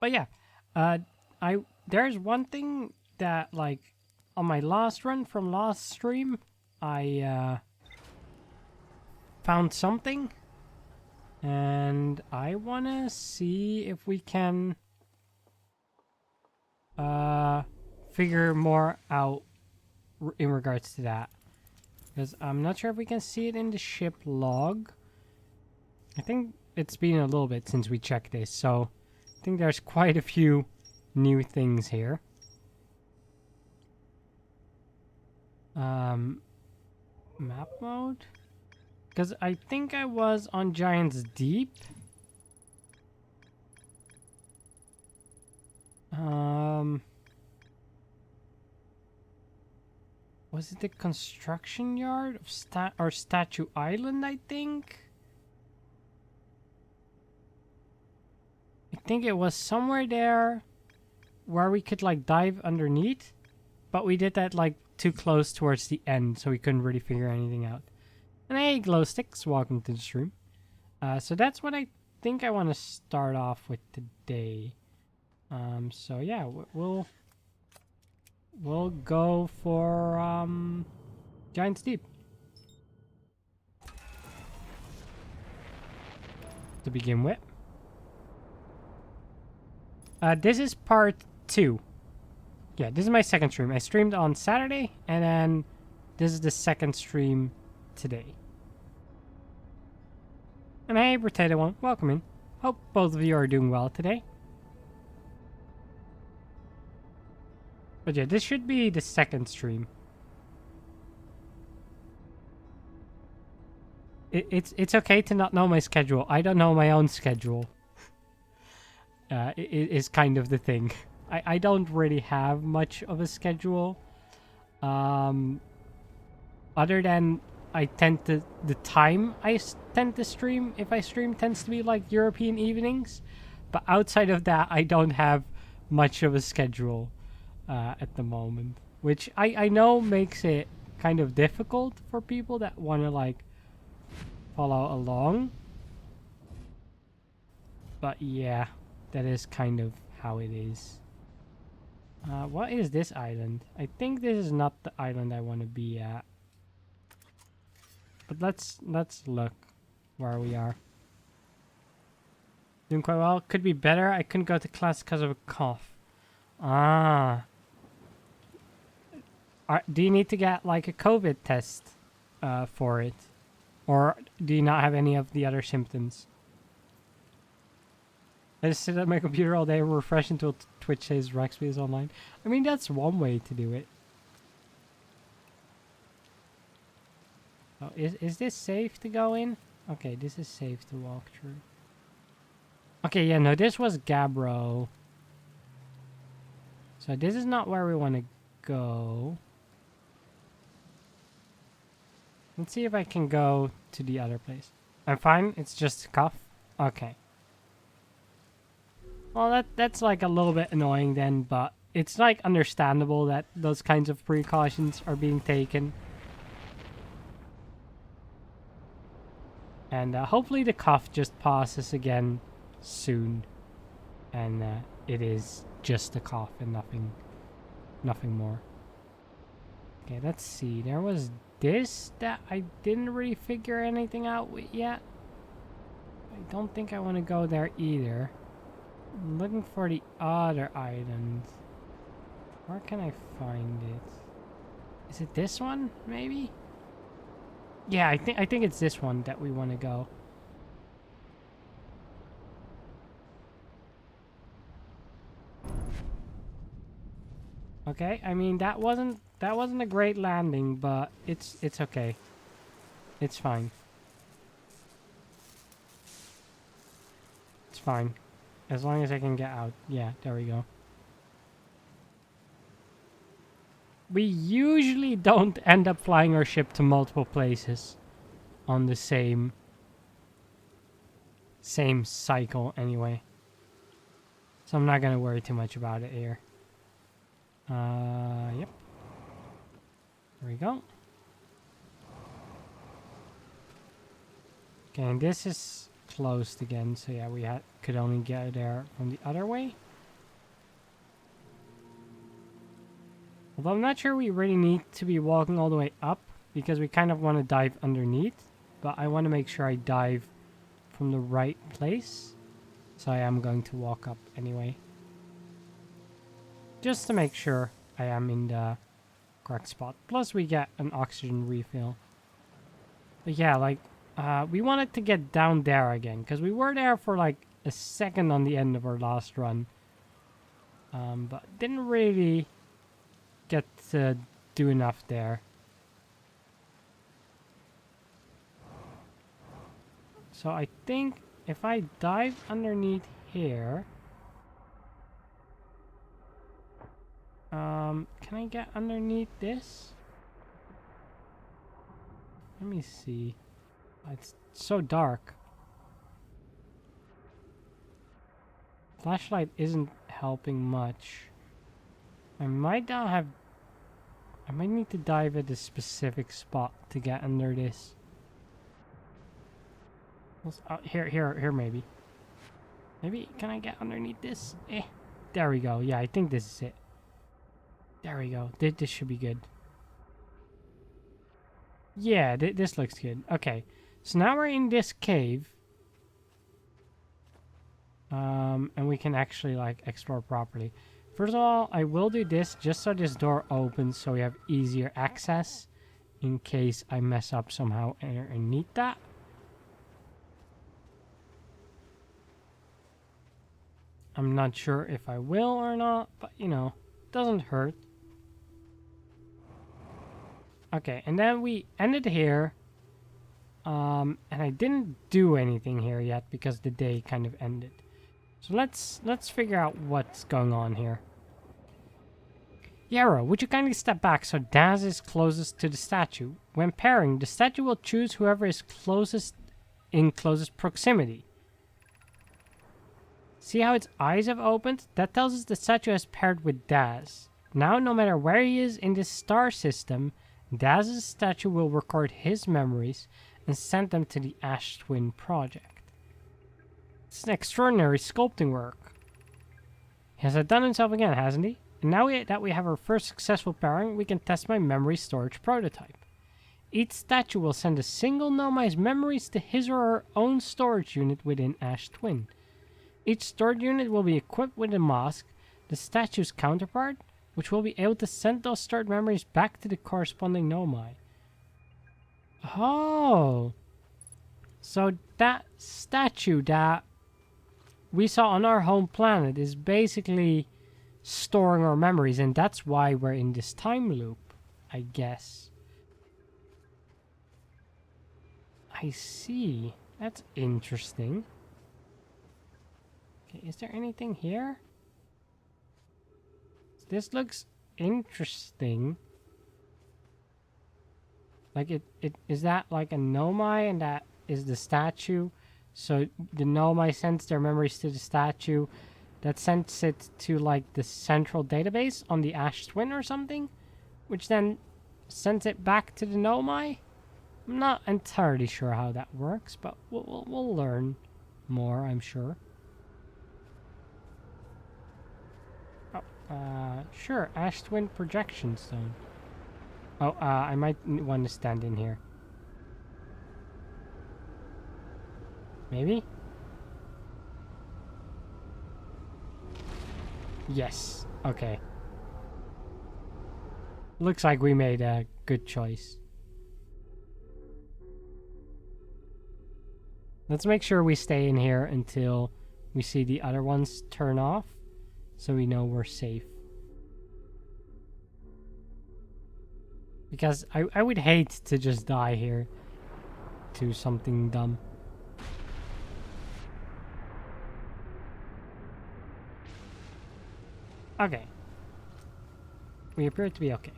But yeah, there's one thing that like on my last run from last stream, I found something, and I wanna see if we can figure more out in regards to that, because I'm not sure if we can see it in the ship log. I think it's been a little bit since we checked this, so I think there's quite a few new things here. Map mode? Because I think I was on Giant's Deep. Was it the construction yard of Statue Island, I think? I think it was somewhere there where we could like dive underneath, but we did that like too close towards the end, so we couldn't really figure anything out. And hey, glow sticks, welcome to the stream. So that's what I think I want to start off with today. So yeah, we'll go for Giant's Deep to begin with. This is part 2. Yeah, this is my second stream. I streamed on Saturday, and then this is the second stream today. And hey, Potato One, welcome in. Hope both of you are doing well today. But yeah, this should be the second stream. It's okay to not know my schedule. I don't know my own schedule. It is kind of the thing. I don't really have much of a schedule. Other than I tend to... The time I tend to stream, if I stream, tends to be like European evenings. But outside of that, I don't have much of a schedule at the moment. Which I know makes it kind of difficult for people that want to like follow along. But yeah, that is kind of how it is. What is this island? I think this is not the island I want to be at. But let's look where we are. Doing quite well. Could be better. I couldn't go to class because of a cough. Ah. Do you need to get like a COVID test for it? Or do you not have any of the other symptoms? I just sit at my computer all day and refresh until Twitch says Raxby is online. I mean, that's one way to do it. Oh, is this safe to go in? Okay, this is safe to walk through. Okay, yeah, no, this was Gabbro. So this is not where we want to go. Let's see if I can go to the other place. I'm fine, it's just a cough. Okay. Well, that's like a little bit annoying then, but it's like understandable that those kinds of precautions are being taken. And hopefully the cough just passes again soon. And it is just a cough and nothing more. Okay, let's see. There was this that I didn't really figure anything out with yet. I don't think I want to go there either. I'm looking for the other island. Where can I find it? Is it this one, maybe? Yeah, I think it's this one that we want to go. Okay, I mean that wasn't a great landing, but it's okay. It's fine. It's fine. As long as I can get out. Yeah, there we go. We usually don't end up flying our ship to multiple places on the same cycle anyway. So I'm not going to worry too much about it here. Yep. There we go. Okay, and this is closed again, so yeah, we could only get there from the other way. Although I'm not sure we really need to be walking all the way up because we kind of want to dive underneath. But I want to make sure I dive from the right place. So I am going to walk up anyway. Just to make sure I am in the correct spot. Plus we get an oxygen refill. But yeah, like, we wanted to get down there again. Because we were there for like a second on the end of our last run. But didn't really get to do enough there. So I think if I dive underneath here... can I get underneath this? Let me see. It's so dark. Flashlight isn't helping much. I might not have... I might need to dive at a specific spot to get under this. Here maybe. Maybe, can I get underneath this? There we go. Yeah, I think this is it. There we go. This should be good. Yeah, this looks good. Okay, so now we're in this cave. And we can actually, like, explore properly. First of all, I will do this just so this door opens so we have easier access in case I mess up somehow underneath that. I'm not sure if I will or not, but, you know, doesn't hurt. Okay, and then we ended here. And I didn't do anything here yet because the day kind of ended. So let's figure out what's going on here. Yarrow, would you kindly step back so Daz is closest to the statue? When pairing, the statue will choose whoever is closest in closest proximity. See how its eyes have opened? That tells us the statue has paired with Daz. Now, no matter where he is in this star system, Daz's statue will record his memories and send them to the Ash Twin project. It's an extraordinary sculpting work. He has outdone himself again, hasn't he? And now that we have our first successful pairing, we can test my memory storage prototype. Each statue will send a single Nomai's memories to his or her own storage unit within Ash Twin. Each storage unit will be equipped with a mask, the statue's counterpart, which will be able to send those stored memories back to the corresponding Nomai. Oh! So that statue that we saw on our home planet is basically storing our memories, and that's why we're in this time loop, I guess. I see. That's interesting. Okay, is there anything here? This looks interesting. Like it is that like a Nomai and that is the statue? So the Nomai sends their memories to the statue. That sends it to like the central database on the Ash Twin or something, which then sends it back to the Nomai. I'm not entirely sure how that works, but we'll learn more, I'm sure. Oh, sure, Ash Twin projection stone. Oh, I might want to stand in here. Maybe? Yes. Okay. Looks like we made a good choice. Let's make sure we stay in here until we see the other ones turn off, so we know we're safe. Because I would hate to just die here to something dumb. Okay. We appear to be okay.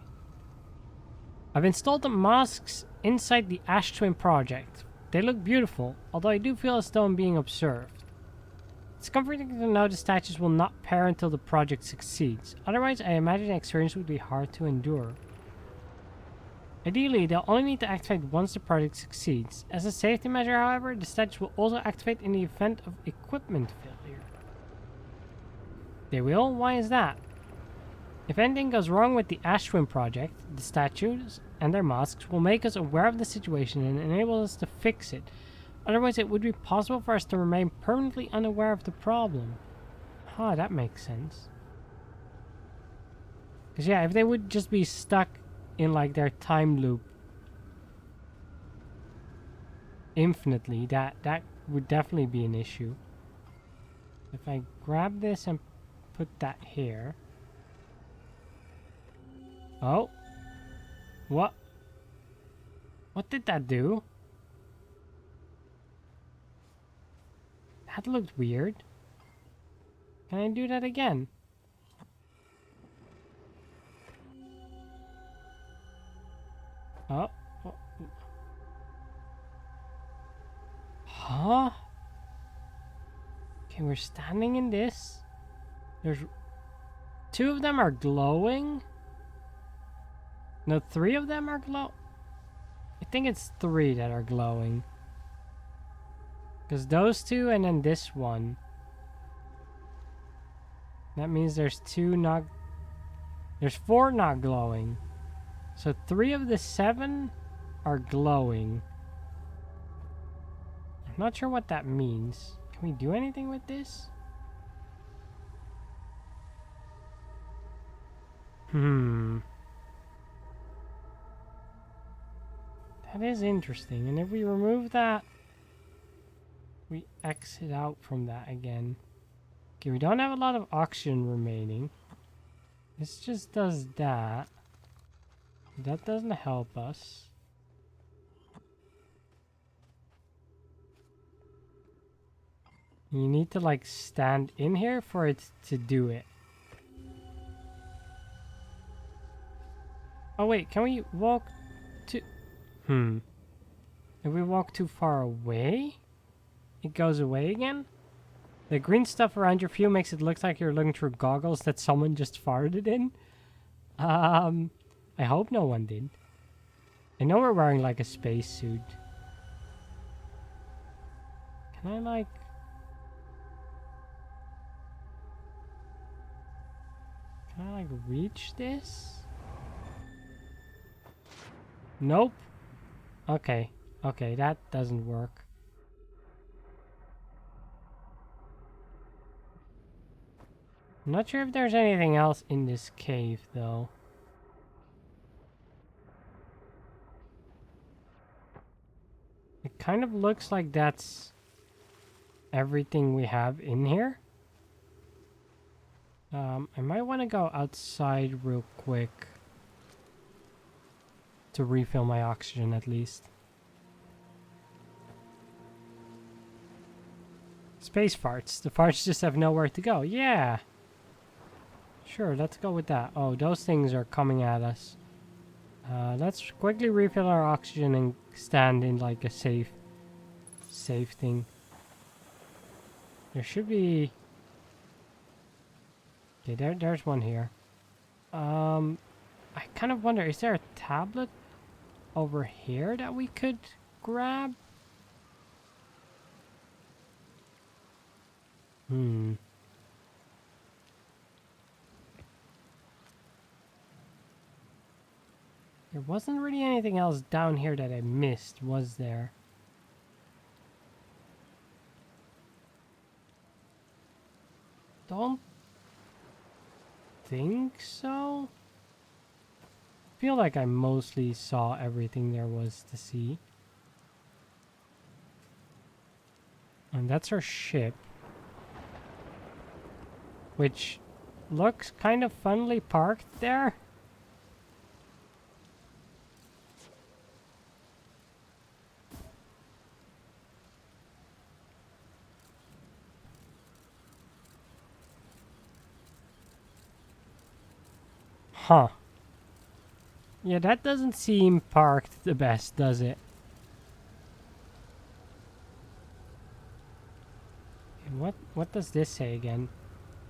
I've installed the masks inside the Ash Twin project. They look beautiful, although I do feel as though I'm being observed. It's comforting to know the statues will not pair until the project succeeds. Otherwise, I imagine the experience would be hard to endure. Ideally, they'll only need to activate once the project succeeds. As a safety measure, however, the statues will also activate in the event of equipment failure. They will? Why is that? If anything goes wrong with the Ash Twin project, the statues and their masks will make us aware of the situation and enable us to fix it. Otherwise, it would be possible for us to remain permanently unaware of the problem. Huh, that makes sense. Because yeah, if they would just be stuck in like their time loop infinitely, that would definitely be an issue. If I grab this and put that here. Oh. What? What did that do? That looked weird. Can I do that again? Oh. Huh? Okay, we're standing in this. There's... 2 of them are glowing? No, 3 of them are I think it's 3 that are glowing. Because those 2 and then this one. That means there's 2 not... There's 4 not glowing. So 3 of the 7 are glowing. I'm not sure what that means. Can we do anything with this? That is interesting. And if we remove that, we exit out from that again. Okay, we don't have a lot of oxygen remaining. This just does that. That doesn't help us. You need to like stand in here for it to do it. Oh wait, can we walk to... If we walk too far away, it goes away again? The green stuff around your view makes it look like you're looking through goggles that someone just farted in. I hope no one did. I know we're wearing like a spacesuit. Can I like... Can I like reach this? Nope. Okay. Okay, that doesn't work. I'm not sure if there's anything else in this cave, though. It kind of looks like that's everything we have in here. I might want to go outside real quick to refill my oxygen at least. Space farts. The farts just have nowhere to go. Yeah. Sure, let's go with that. Oh, those things are coming at us. Let's quickly refill our oxygen and stand in like a safe thing. There should be... Okay, there's one here. I kind of wonder, is there a tablet over here that we could grab? There wasn't really anything else down here that I missed, was there? Don't think so. Feel like I mostly saw everything there was to see. And that's our ship, which looks kind of funnily parked there. Huh. Yeah, that doesn't seem parked the best, does it? And what does this say again?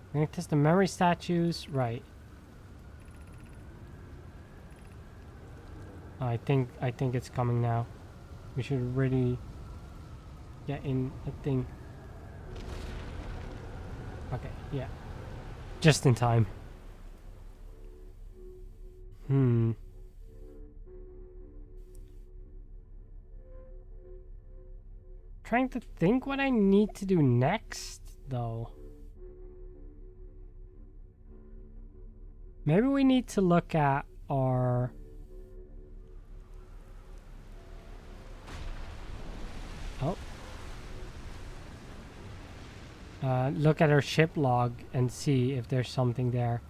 We're gonna test the memory statues, right? Oh, I think it's coming now. We should really get in a thing. Okay, yeah. Just in time. Trying to think what I need to do next, though. Maybe we need to look at our... Oh. Look at our ship log and see if there's something there.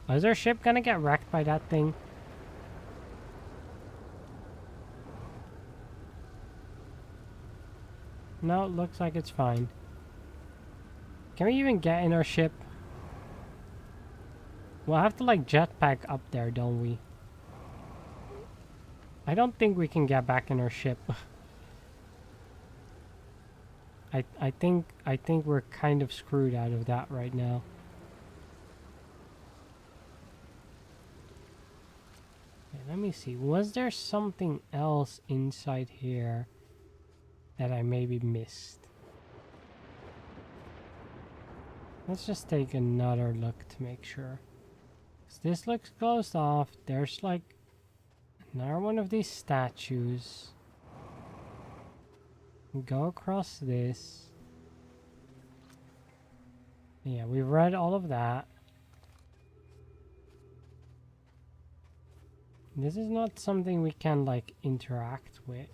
Is our ship gonna get wrecked by that thing? No, it looks like it's fine. Can we even get in our ship? We'll have to like jetpack up there, don't we? I don't think we can get back in our ship. I think we're kind of screwed out of that right now. Okay, let me see. Was there something else inside here that I maybe missed? Let's just take another look to make sure. 'Cause this looks closed off. There's like another one of these statues. Go across this. Yeah, we've read all of that. This is not something we can like interact with,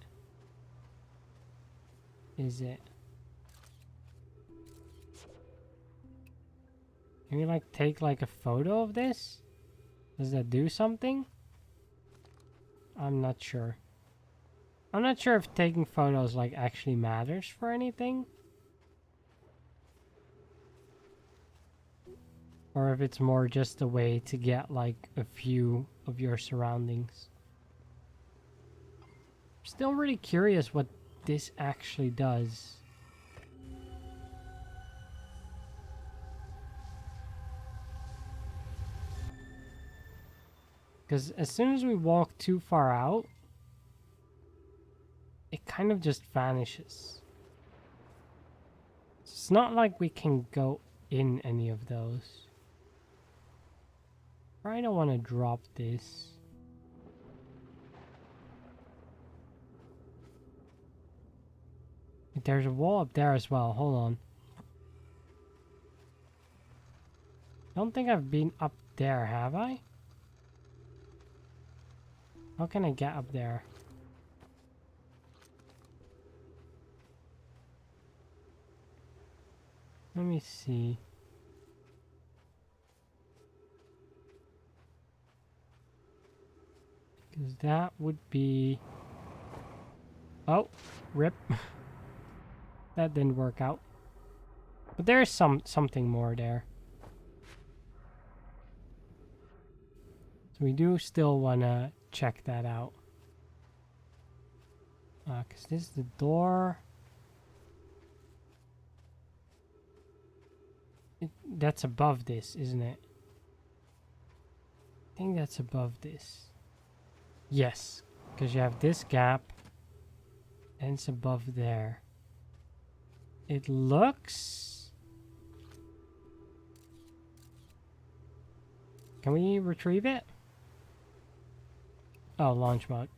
is it? Can we like take like a photo of this? Does that do something? I'm not sure. I'm not sure if taking photos like actually matters for anything. Or if it's more just a way to get like a view of your surroundings. I'm still really curious what this actually does. Because as soon as we walk too far out, it kind of just vanishes. It's not like we can go in any of those. I don't want to drop this. There's a wall up there as well. Hold on. I don't think I've been up there, have I? How can I get up there? Let me see. Because that would be... Oh, rip. That didn't work out. But there is something more there. So we do still want to check that out. Because this is the door. That's above this, isn't it? I think that's above this. Yes, because you have this gap and it's above there. It looks... Can we retrieve it? Oh, launch mode.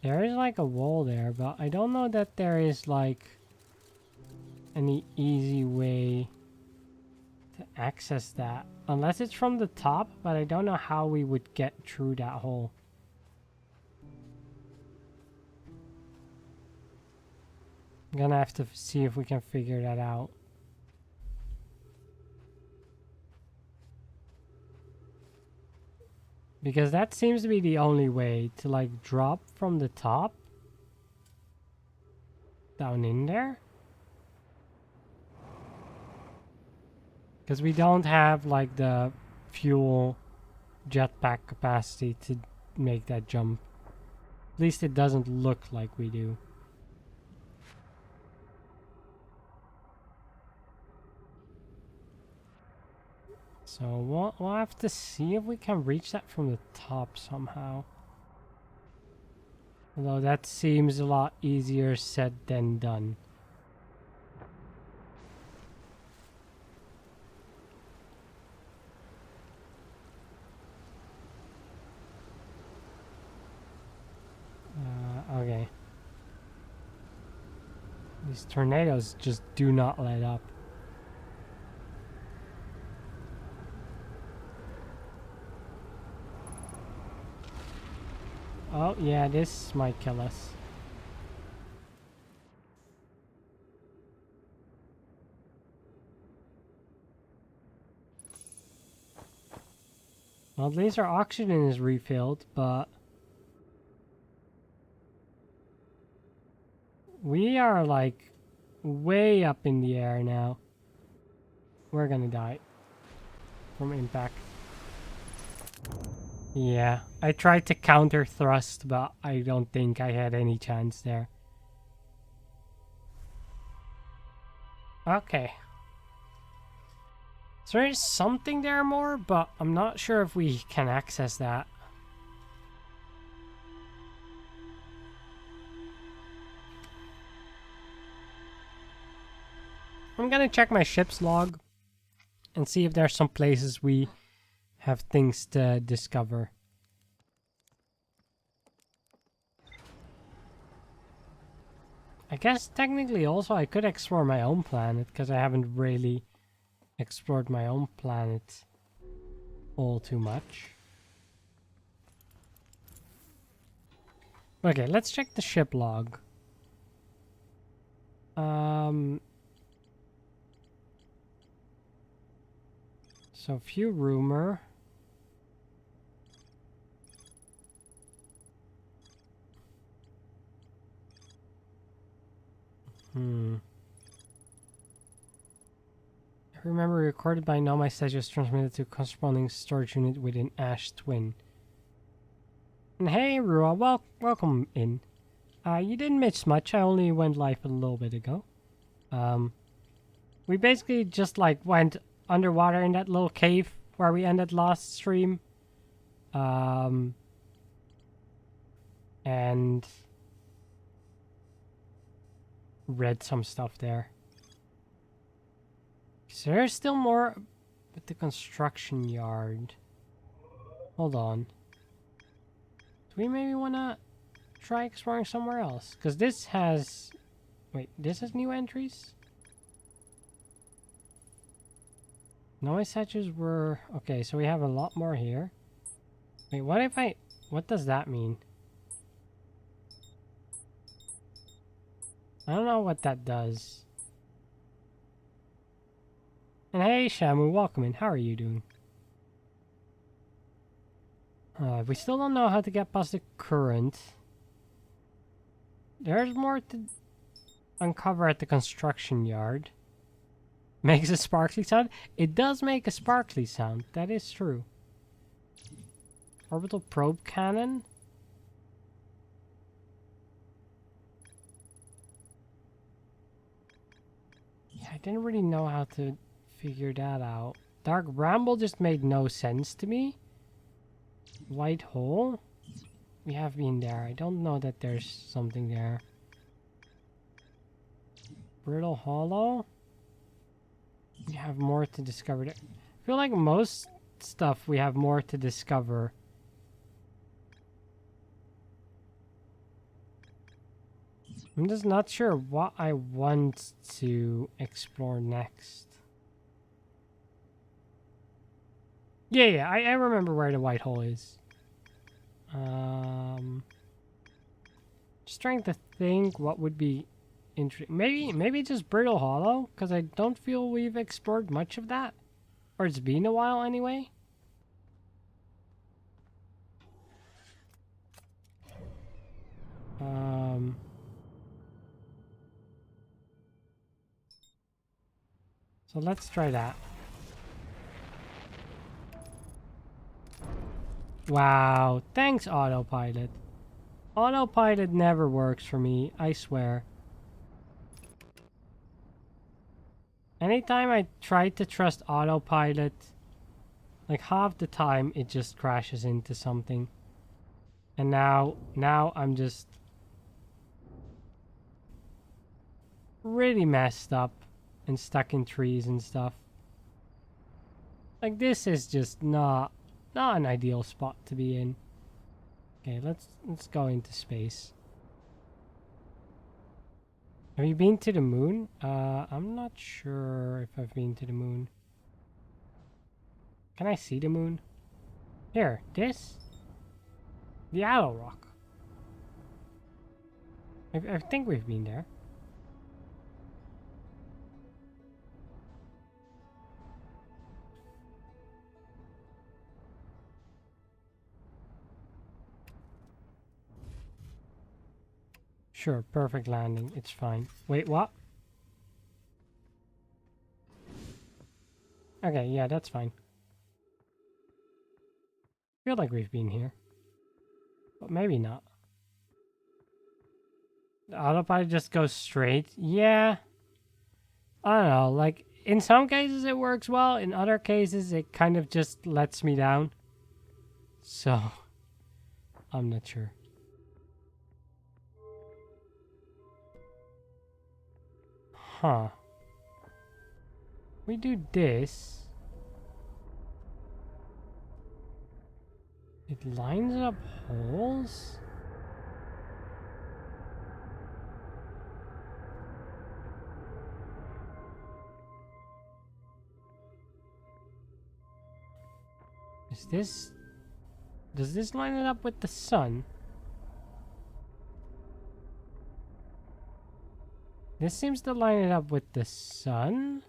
There is like a wall there, but I don't know that there is like any easy way to access that. Unless it's from the top, but I don't know how we would get through that hole. I'm gonna have to see if we can figure that out. Because that seems to be the only way to like drop from the top down in there. Because we don't have like the fuel jetpack capacity to make that jump. At least it doesn't look like we do. So we'll have to see if we can reach that from the top somehow. Although that seems a lot easier said than done. These tornadoes just do not let up. Oh, yeah, this might kill us. Well, at least our oxygen is refilled, but we are like way up in the air now. We're gonna die from impact. Yeah, I tried to counter thrust, but I don't think I had any chance there. Okay. So there is something there more, but I'm not sure if we can access that. I'm gonna check my ship's log and see if there's some places we have things to discover. I guess technically also I could explore my own planet, because I haven't really explored my own planet all too much. Okay, let's check the ship log. So few rumor. I remember recorded by now my statue is transmitted to corresponding storage unit within Ash Twin. And hey, Rua, welcome in. You didn't miss much. I only went live a little bit ago. We basically just like went underwater in that little cave where we ended last stream. And read some stuff there. So there's still more with the construction yard. Hold on. Do we maybe want to try exploring somewhere else? Because this has... Wait, this has new entries? Noise hatches were... Okay, so we have a lot more here. Wait, what if I... What does that mean? I don't know what that does. And hey, Shamu, welcome in. How are you doing? We still don't know how to get past the current. There's more to uncover at the construction yard. Makes a sparkly sound? It does make a sparkly sound. That is true. Orbital probe cannon? Yeah, I didn't really know how to figure that out. Dark Bramble just made no sense to me. White hole? We have been there. I don't know that there's something there. Brittle Hollow? We have more to discover there. I feel like most stuff we have more to discover. I'm just not sure what I want to explore next. Yeah, I remember where the white hole is. Just trying to think what would be interesting. Maybe just Brittle Hollow, because I don't feel we've explored much of that. Or it's been a while anyway. So let's try that. Wow, thanks autopilot. Autopilot never works for me, I swear. Anytime I try to trust autopilot, like half the time it just crashes into something. And now I'm just really messed up and stuck in trees and stuff. Like this is just not an ideal spot to be in. Okay, let's go into space. Have you been to the moon? I'm not sure if I've been to the moon. Can I see the moon? Here, this? The Owl Rock. I think we've been there. Sure, perfect landing. It's fine. Wait, what? Okay, yeah, that's fine. Feel like we've been here. But maybe not. The autopilot just goes straight. Yeah. I don't know. Like, in some cases it works well. In other cases it kind of just lets me down. So, I'm not sure. Huh. We do this. It lines up holes? Is this... Does this line it up with the sun? This seems to line it up with the sun.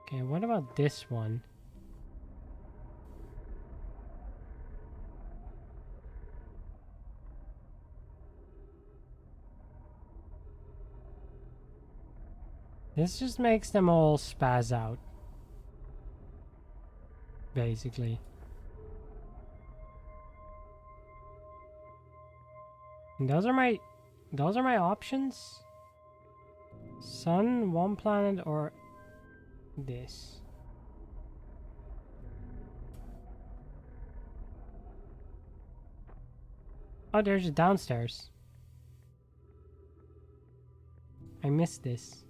Okay, what about this one? This just makes them all spaz out. Basically. And those are my options. Sun, one planet, or this. Oh, there's a downstairs. I missed this.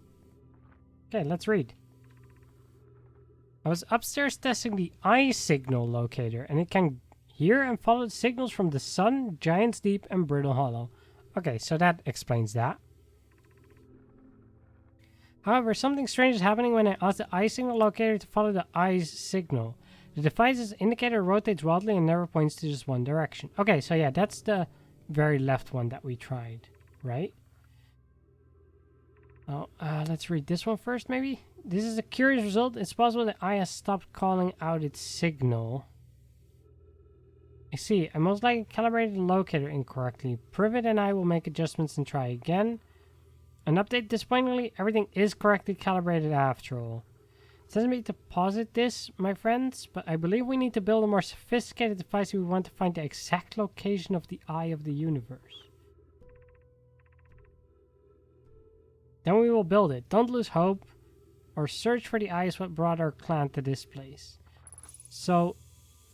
Okay, let's read. I was upstairs testing the eye signal locator, and it can hear and follow signals from the sun, Giant's Deep, and Brittle Hollow. Okay, so that explains that. However, something strange is happening when I ask the eye signal locator to follow the eye's signal. The device's indicator rotates wildly and never points to just one direction. Okay, so yeah, that's the very left one that we tried, right? Oh, let's read this one first, maybe? This is a curious result. It's possible the eye has stopped calling out its signal. I see. I most likely calibrated the locator incorrectly. Privet and I will make adjustments and try again. An update, disappointingly, everything is correctly calibrated after all. It doesn't mean to posit this, my friends, but I believe we need to build a more sophisticated device if we want to find the exact location of the eye of the universe. Then we will build it. Don't lose hope. Our search for the eye is what brought our clan to this place. So,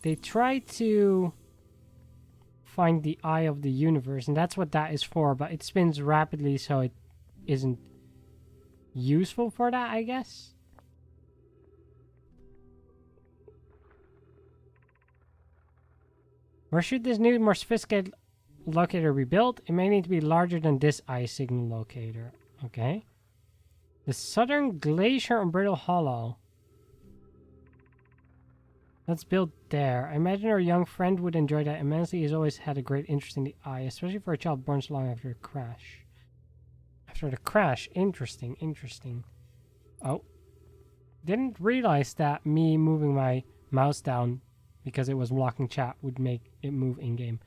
they try to find the eye of the universe, and that's what that is for, but it spins rapidly, so it isn't useful for that, I guess. Where should this new, more sophisticated locator be built? It may need to be larger than this eye signal locator. Okay. The southern glacier on Brittle Hollow. Let's build there. I imagine our young friend would enjoy that immensely. He's always had a great interest in the eye, especially for a child born so long after the crash. After the crash. Interesting, interesting. Oh. Didn't realize that me moving my mouse down because it was blocking chat would make it move in-game.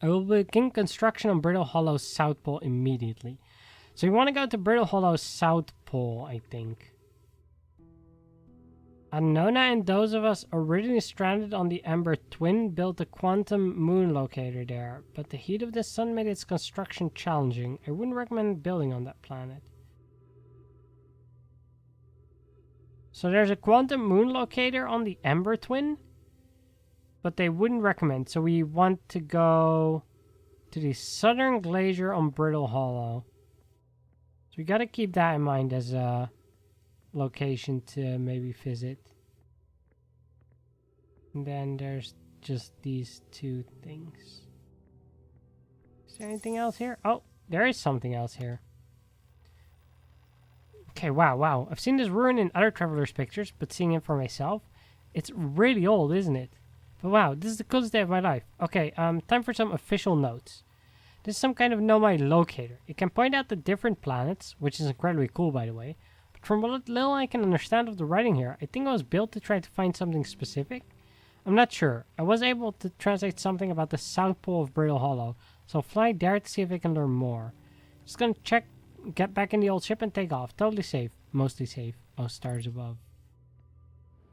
I will begin construction on Brittle Hollow South Pole immediately. So we want to go to Brittle Hollow South Pole, I think. Anona and those of us originally stranded on the Ember Twin built a quantum moon locator there, but the heat of the sun made its construction challenging. I wouldn't recommend building on that planet. So there's a quantum moon locator on the Ember Twin, but they wouldn't recommend. So we want to go to the southern glacier on Brittle Hollow. So we got to keep that in mind as a location to maybe visit. And then there's just these two things. Is there anything else here? Oh, there is something else here. Okay, wow. I've seen this ruin in other travelers' pictures, but seeing it for myself, it's really old, isn't it? But wow, this is the coolest day of my life. Okay, time for some official notes. This is some kind of nomad locator. It can point out the different planets, which is incredibly cool, by the way. But from what little I can understand of the writing here, I think it was built to try to find something specific. I'm not sure. I was able to translate something about the South Pole of Brittle Hollow, so I'll fly there to see if I can learn more. Just gonna check, get back in the old ship and take off. Totally safe. Mostly safe. Oh, stars above.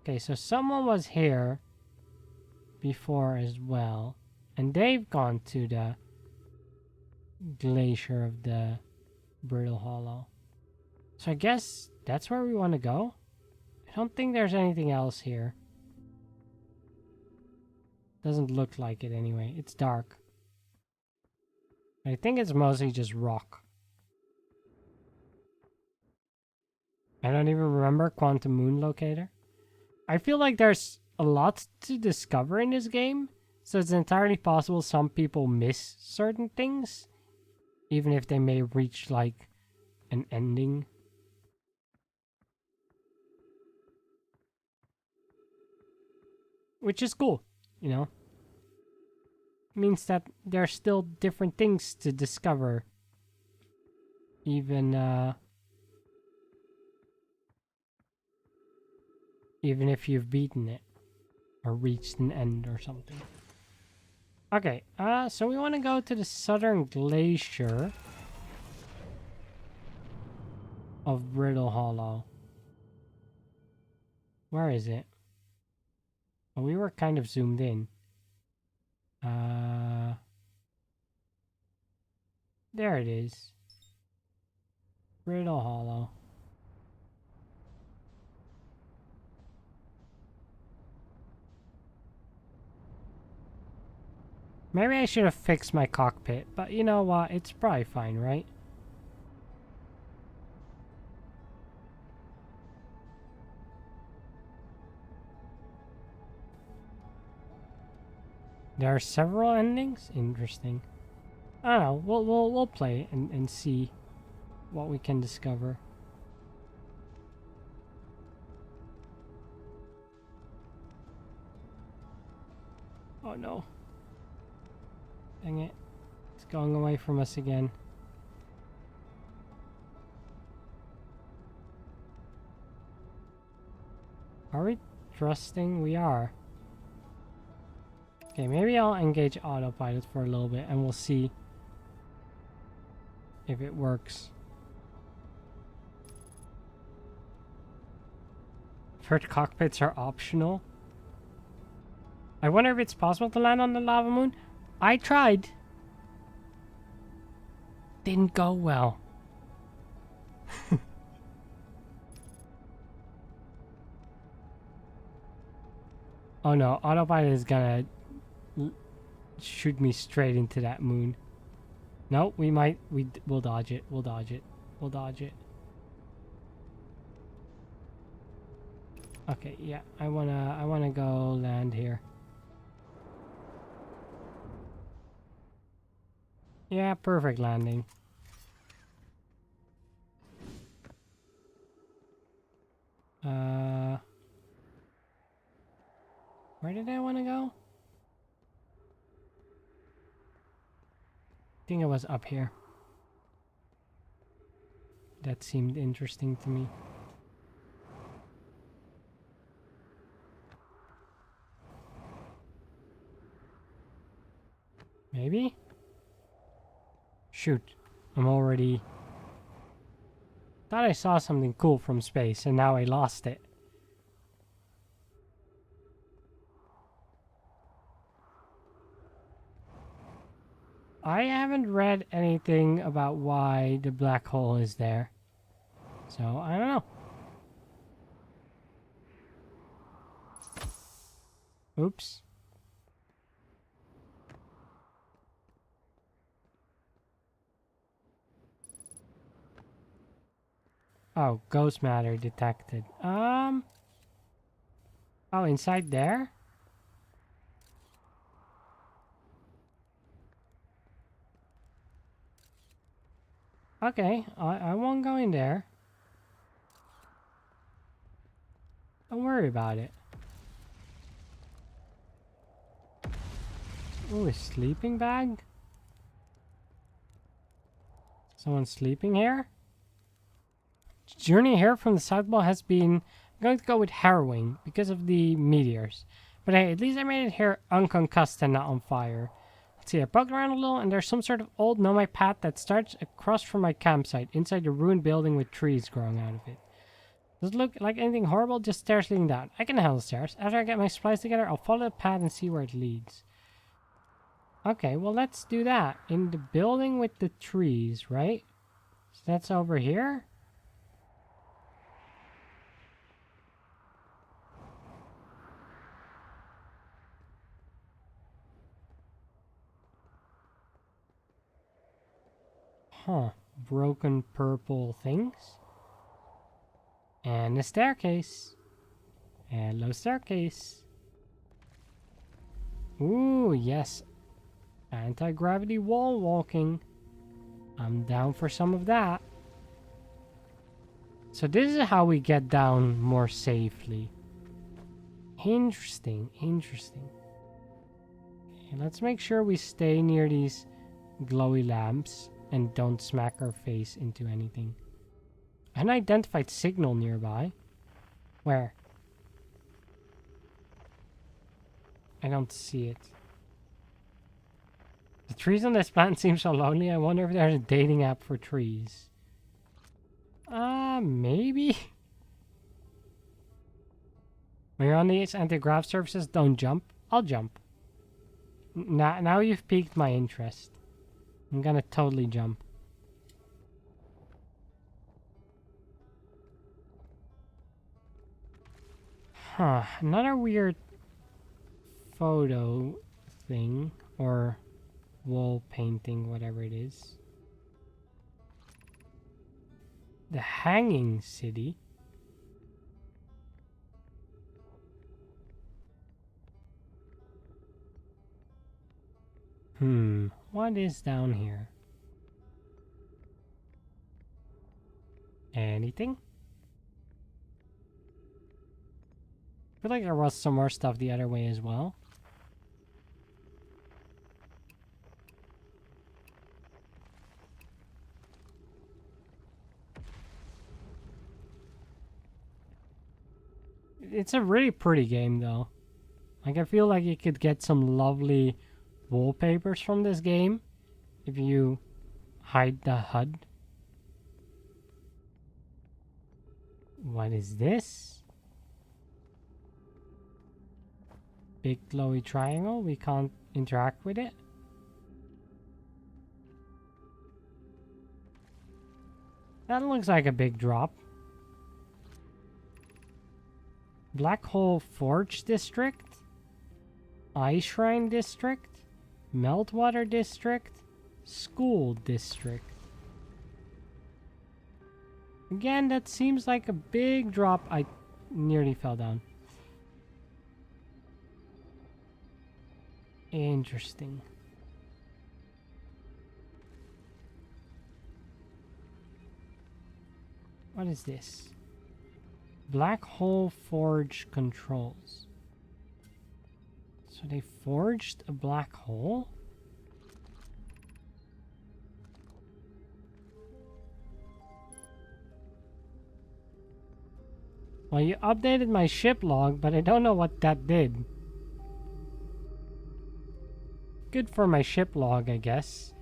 Okay, so someone was here before as well, and they've gone to the glacier of the Brittle Hollow. So I guess that's where we want to go. I don't think there's anything else here. Doesn't look like it anyway. It's dark. I think it's mostly just rock. I don't even remember Quantum Moon Locator. I feel like there's a lot to discover in this game, so it's entirely possible some people miss certain things, even if they may reach like an ending. Which is cool, you know? It means that there's still different things to discover, even if you've beaten it or reached an end or something. Okay, so we want to go to the southern glacier of Brittle Hollow. Where is it? Well, we were kind of zoomed in. There it is. Brittle Hollow. Maybe I should have fixed my cockpit, but you know what? It's probably fine, right? There are several endings? Interesting. I don't know. We'll play and see what we can discover. Oh no. Dang it. It's going away from us again. Are we trusting? We are. Okay, maybe I'll engage autopilot for a little bit and we'll see if it works. I've heard cockpits are optional. I wonder if it's possible to land on the lava moon. I tried. Didn't go well. Oh no, autopilot is gonna shoot me straight into that moon. No, we'll dodge it. We'll dodge it. We'll dodge it. Okay, yeah, I wanna go land here. Yeah, perfect landing. Where did I want to go? I think it was up here. That seemed interesting to me. Maybe? Shoot. I'm already... Thought I saw something cool from space and now I lost it. I haven't read anything about why the black hole is there. So, I don't know. Oops. Oh, ghost matter detected. Oh, inside there? Okay, I won't go in there. Don't worry about it. Ooh, a sleeping bag? Someone sleeping here? Journey here from the South Pole has been... I'm going to go with harrowing because of the meteors. But hey, at least I made it here unconcussed and not on fire. Let's see, I poked around a little and there's some sort of old nomad path that starts across from my campsite inside the ruined building with trees growing out of it. Does it look like anything horrible? Just stairs leading down. I can handle stairs. After I get my supplies together, I'll follow the path and see where it leads. Okay, well let's do that. In the building with the trees, right? So that's over here? Huh. Broken purple things. And a staircase. Hello, staircase. Ooh, yes. Anti-gravity wall walking. I'm down for some of that. So this is how we get down more safely. Interesting, interesting. Okay, let's make sure we stay near these glowy lamps and don't smack our face into anything. An identified signal nearby. Where? I don't see it. The trees on this planet seem so lonely. I wonder if there's a dating app for trees. Maybe? When you're on these anti-grav surfaces, don't jump. I'll jump. Now you've piqued my interest. I'm gonna totally jump. Huh. Another weird photo thing. Or wall painting, whatever it is. The Hanging City. What is down here? Anything? I feel like there was some more stuff the other way as well. It's a really pretty game though. Like I feel like you could get some lovely wallpapers from this game if you hide the HUD. What is this? Big glowy triangle. We can't interact with it. That looks like a big drop. Black Hole Forge District. Ice Shrine District. Meltwater District. School District. Again, that seems like a big drop. I nearly fell down. Interesting. What is this? Black Hole Forge controls. So they forged a black hole? Well, you updated my ship log, but I don't know what that did. Good for my ship log, I guess.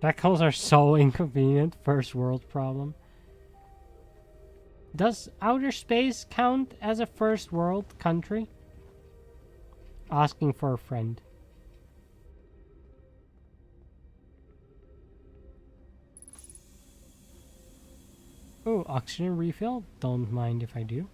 Black holes are so inconvenient. First world problem. Does outer space count as a first world country? Asking for a friend. Oh, oxygen refill. Don't mind if I do.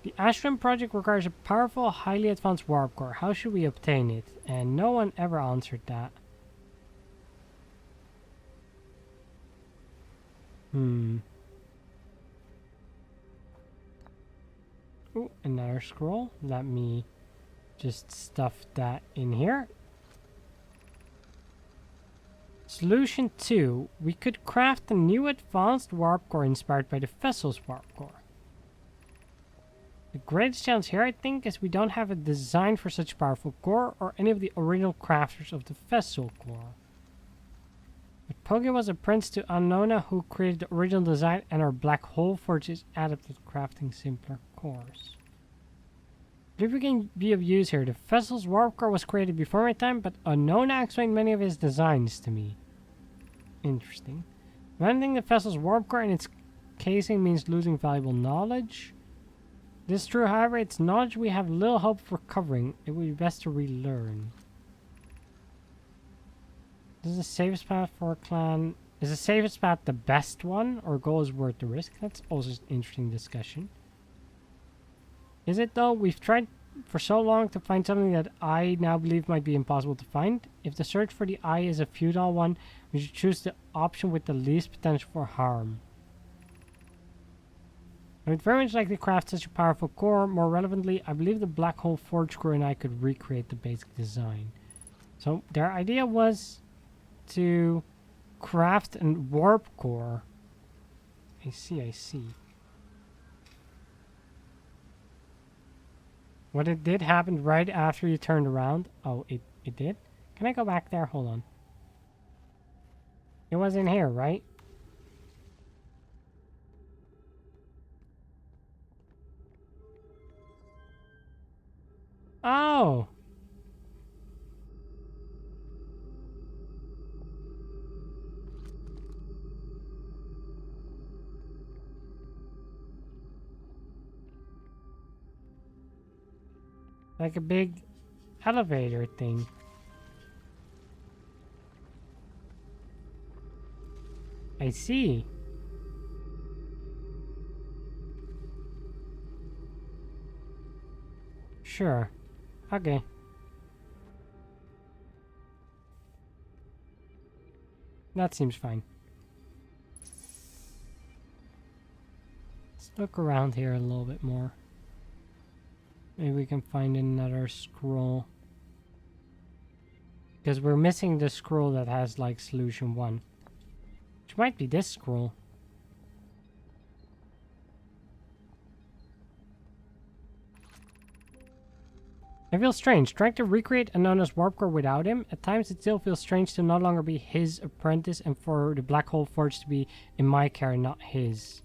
The Ashram project requires a powerful, highly advanced warp core. How should we obtain it? And no one ever answered that. Ooh, another scroll. Let me just stuff that in here. Solution 2. We could craft a new advanced warp core inspired by the vessel's warp core. The greatest challenge here, I think, is we don't have a design for such a powerful core or any of the original crafters of the vessel core. But Pogi was apprentice to Annona, who created the original design, and our black hole forge is adapted to crafting simpler cores. I believe we can be of use here. The vessel's warp core was created before my time, but Annona explained many of his designs to me. Interesting. Abandoning the vessel's warp core and its casing means losing valuable knowledge. This is true, however, it's knowledge we have little hope of recovering. It would be best to relearn. This is the safest path for a clan. Is the safest path the best one, or goal is worth the risk? That's also an interesting discussion. Is it though? We've tried for so long to find something that I now believe might be impossible to find. If the search for the eye is a futile one, we should choose the option with the least potential for harm. I would very much like to craft such a powerful core. More relevantly, I believe the black hole forge crew and I could recreate the basic design. So their idea was to craft a warp core. I see. What it did happened right after you turned around. Oh, it did? Can I go back there? Hold on. It was in here, right? Oh! Like a big elevator thing. I see. Sure. Okay. That seems fine. Let's look around here a little bit more. Maybe we can find another scroll. Because we're missing the scroll that has like solution 1. Which might be this scroll. I feel strange. Trying to recreate Anona's warp core without him. At times it still feels strange to no longer be his apprentice and for the black hole forge to be in my care and not his.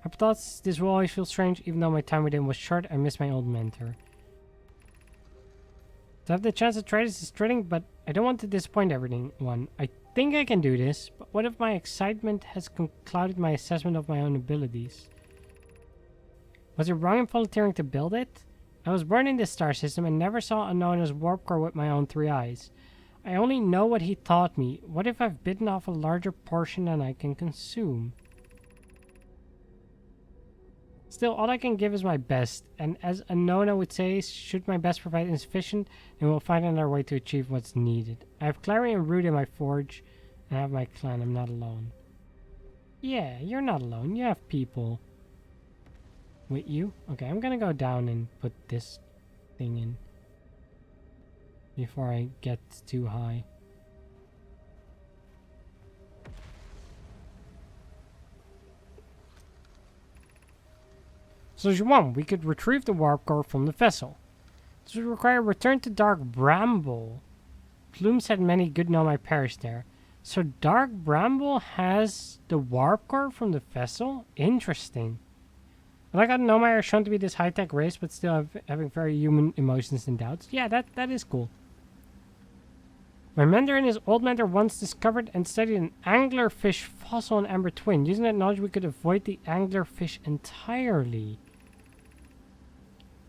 I've thought this will always feel strange, even though my time with him was short. I miss my old mentor. To have the chance to try this is thrilling, but I don't want to disappoint everyone. I think I can do this, but what if my excitement has clouded my assessment of my own abilities? Was it wrong in volunteering to build it? I was born in this star system and never saw Anona's warp core with my own 3 eyes. I only know what he taught me. What if I've bitten off a larger portion than I can consume? Still, all I can give is my best, and as Anona would say, should my best provide insufficient, then we'll find another way to achieve what's needed. I have Clary and Root in my forge, and I have my clan. I'm not alone. Yeah, you're not alone. You have people with you. Okay, I'm gonna go down and put this thing in before I get too high. Solution 1. We could retrieve the warp core from the vessel. This would require a return to Dark Bramble. Plume said many good Nomai perished there. So Dark Bramble has the warp core from the vessel? Interesting. I like how Nomai are shown to be this high-tech race, but still having very human emotions and doubts. Yeah, that is cool. My mentor and his old mentor once discovered and studied an anglerfish fossil in Ember Twin. Using that knowledge, we could avoid the anglerfish entirely.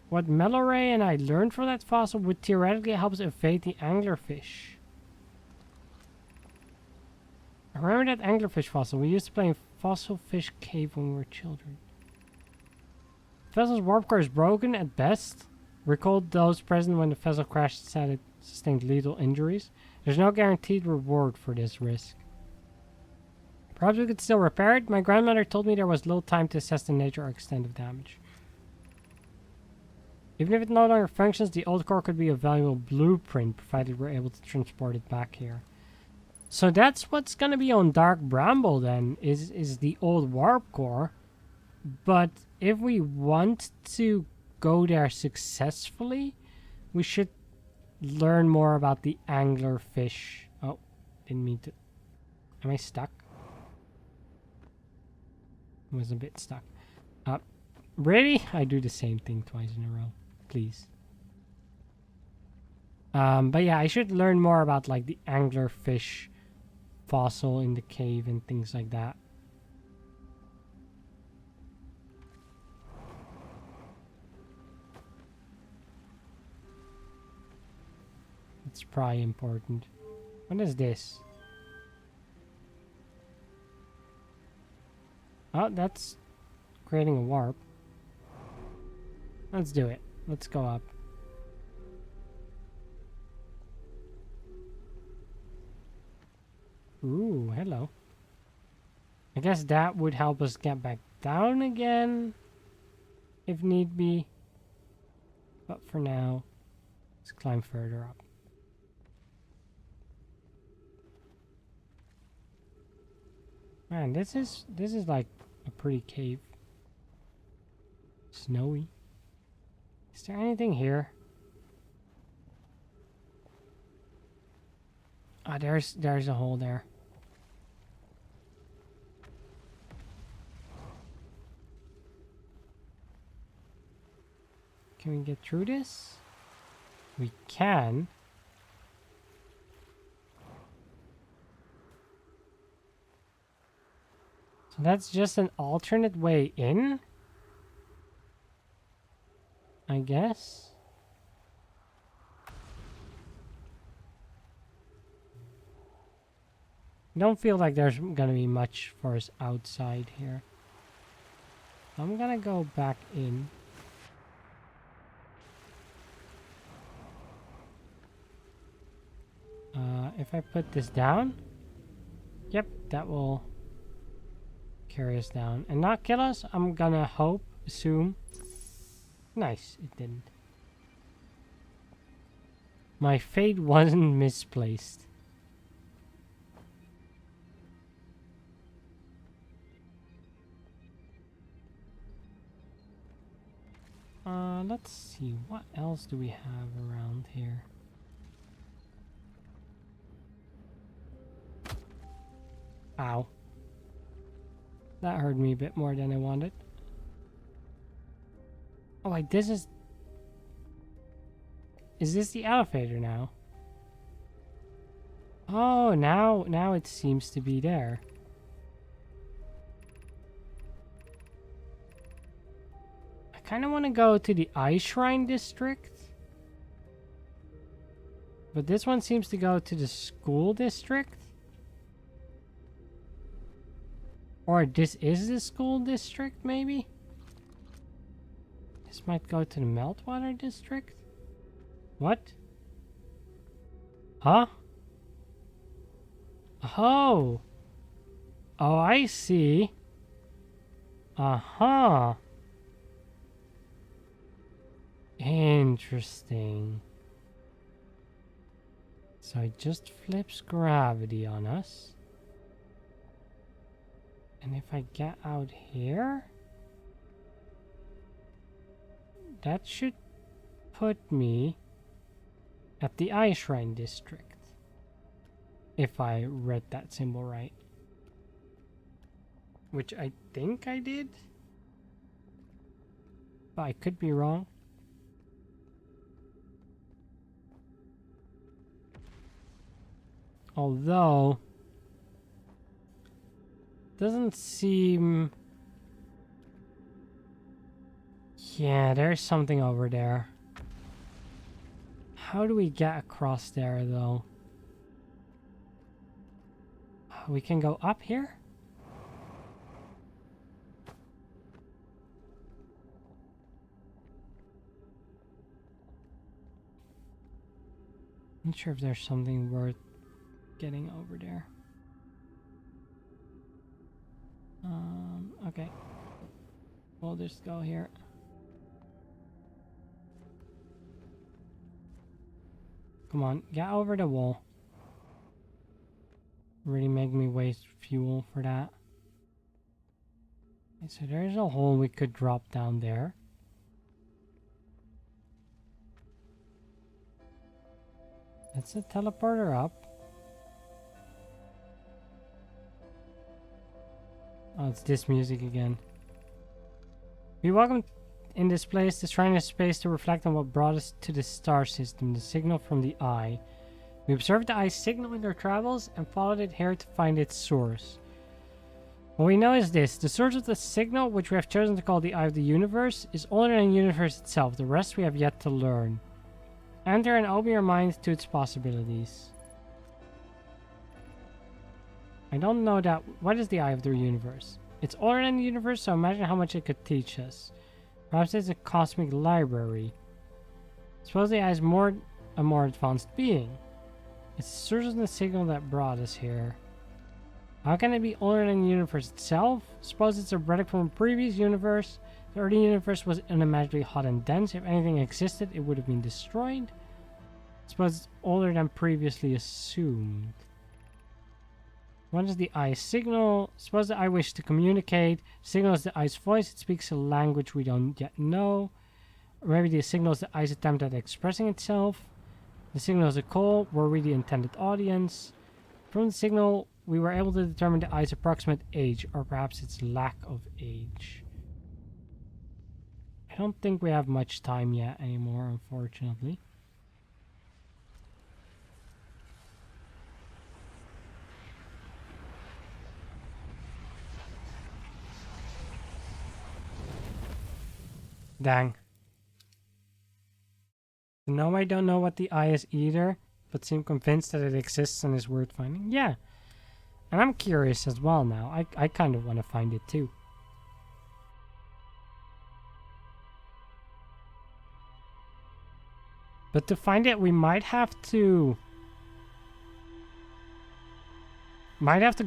What Meloray and I learned from that fossil would theoretically help us evade the anglerfish. I remember that anglerfish fossil. We used to play in Fossil Fish Cave when we were children. The vessel's warp core is broken at best. Recalled those present when the vessel crashed sustained lethal injuries. There's no guaranteed reward for this risk. Perhaps we could still repair it. My grandmother told me there was little time to assess the nature or extent of damage. Even if it no longer functions, the old core could be a valuable blueprint, provided we're able to transport it back here. So that's what's gonna be on Dark Bramble then, is the old warp core. But if we want to go there successfully, we should learn more about the anglerfish. Oh, didn't mean to. Am I stuck? I was a bit stuck. Really? I do the same thing twice in a row. Please. But yeah, I should learn more about like the anglerfish fossil in the cave and things like that. It's probably important. What is this? Oh, that's creating a warp. Let's do it. Let's go up. Ooh, hello. I guess that would help us get back down again, if need be. But for now, let's climb further up. Man, this is like a pretty cave. Snowy. Is there anything here? Ah, there's a hole there. Can we get through this? We can. So that's just an alternate way in? I guess. Don't feel like there's gonna be much for us outside here. I'm gonna go back in. If I put this down, yep, that will carry us down and not kill us. I'm gonna assume. Nice, it didn't. My fate wasn't misplaced. Let's see, what else do we have around here? Ow. That hurt me a bit more than I wanted. Oh wait, this is... Is this the elevator now? Oh, now it seems to be there. I kind of want to go to the Ice Shrine District. But this one seems to go to the School District. Or this is the School District, maybe? This might go to the Meltwater District? What? Huh? Oh! Oh, I see. Uh-huh. Interesting. So it just flips gravity on us. And if I get out here, that should put me at the Ice Shrine District. If I read that symbol right. Which I think I did. But I could be wrong. Although, doesn't seem... Yeah, there's something over there. How do we get across there, though? We can go up here? Not sure if there's something worth getting over there. Okay. We'll just go here. Come on, get over the wall. Really make me waste fuel for that. Okay, so there's a hole we could drop down there. Let's a teleporter up. Oh, it's this music again. We welcome in this place. This shrine is space to reflect on what brought us to the star system, the signal from the eye. We observed the eye's signal in our travels and followed it here to find its source. What we know is this: the source of the signal, which we have chosen to call the Eye of the Universe, is older than the universe itself. The rest we have yet to learn. Enter and open your mind to its possibilities. I don't know that. What is the Eye of the Universe? It's older than the universe, so imagine how much it could teach us. Perhaps it's a cosmic library. Suppose the Eye is a more advanced being. It's the source of the signal that brought us here. How can it be older than the universe itself? Suppose it's a relic from a previous universe. The early universe was unimaginably hot and dense. If anything existed, it would have been destroyed. Suppose it's older than previously assumed. What is the eye's signal? Suppose the eye wishes to communicate. Signal is the eye's voice. It speaks a language we don't yet know. Or maybe the signal is the eye's attempt at expressing itself. The signal is a call. Were we the intended audience? From the signal, we were able to determine the eye's approximate age, or perhaps its lack of age. I don't think we have much time yet anymore, unfortunately. Dang. No, I don't know what the eye is either, but seem convinced that it exists and is worth finding. Yeah. And I'm curious as well now. I kind of want to find it too. But to find it, we might have to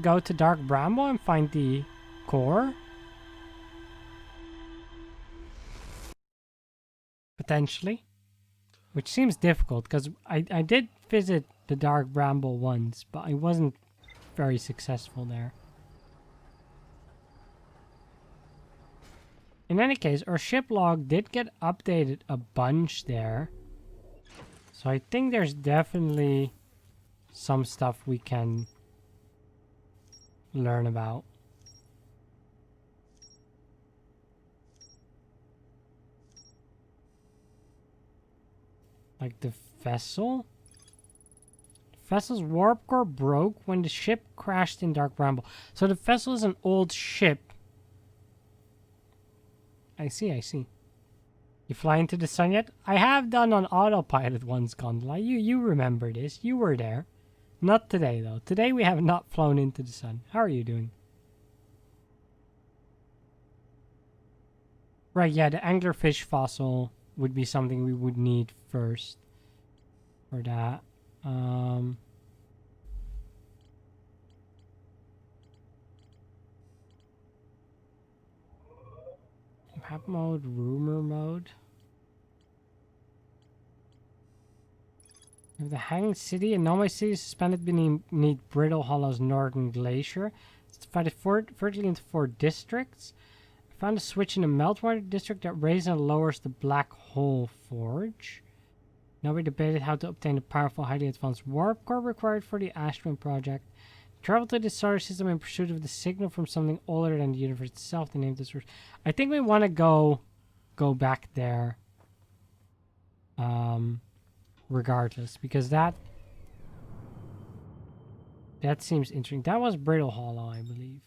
go to Dark Bramble and find the core. Potentially. Which seems difficult, because I did visit the Dark Bramble once, but I wasn't very successful there. In any case, our ship log did get updated a bunch there. So I think there's definitely some stuff we can learn about. Like the vessel? The vessel's warp core broke when the ship crashed in Dark Bramble. So the vessel is an old ship. I see. You fly into the sun yet? I have done on autopilot once, Gondola. You remember this. You were there. Not today, though. Today we have not flown into the sun. How are you doing? Right, yeah, the anglerfish fossil would be something we would need first for that. Map mode, rumor mode. We have the Hanging City, and Nomai City is suspended beneath Brittle Hollow's northern glacier. It's divided vertically into 4 districts. I found a switch in the Meltwater district that raises and lowers the Black Hole Forge. Now we debated how to obtain the powerful, highly advanced warp core required for the Ashwin project. Travel to the solar system in pursuit of the signal from something older than the universe itself. They named this. I think we want to go back there. Regardless, because that seems interesting. That was Brittle Hollow, I believe.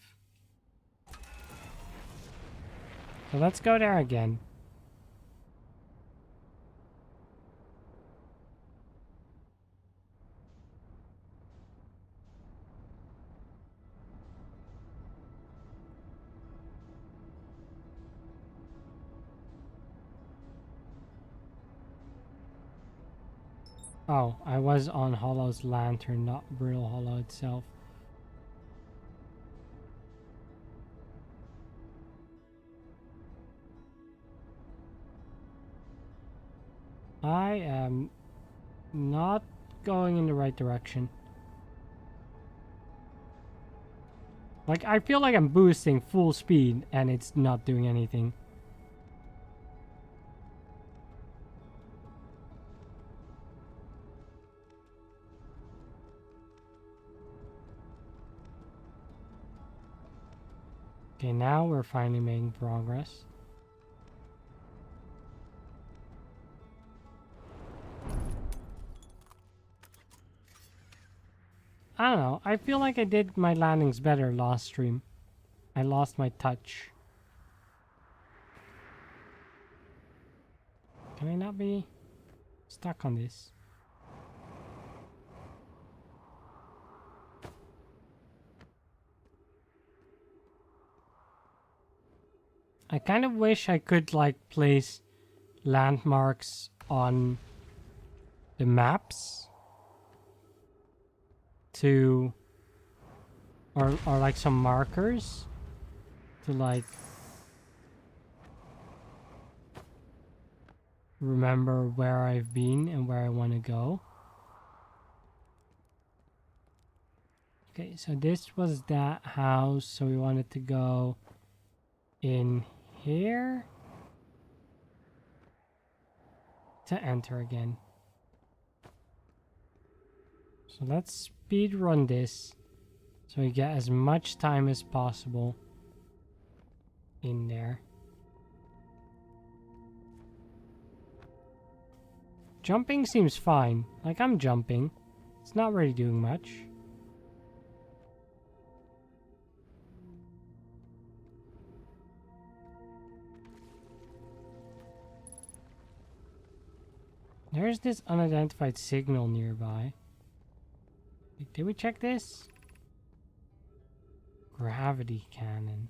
So let's go there again. Oh, I was on Hollow's lantern, not Brittle Hollow itself. I am not going in the right direction. Like, I feel like I'm boosting full speed and it's not doing anything. Okay, now we're finally making progress. I don't know. I feel like I did my landings better last stream. I lost my touch. Can I not be stuck on this? I kind of wish I could like place landmarks on the maps to or like some markers to like remember where I've been and where I want to go. Okay, so this was that house, so we wanted to go in here to enter again. So let's speed run this so we get as much time as possible in there. Jumping seems fine. Like, I'm jumping. It's not really doing much. There's this unidentified signal nearby. Did we check this? Gravity cannon.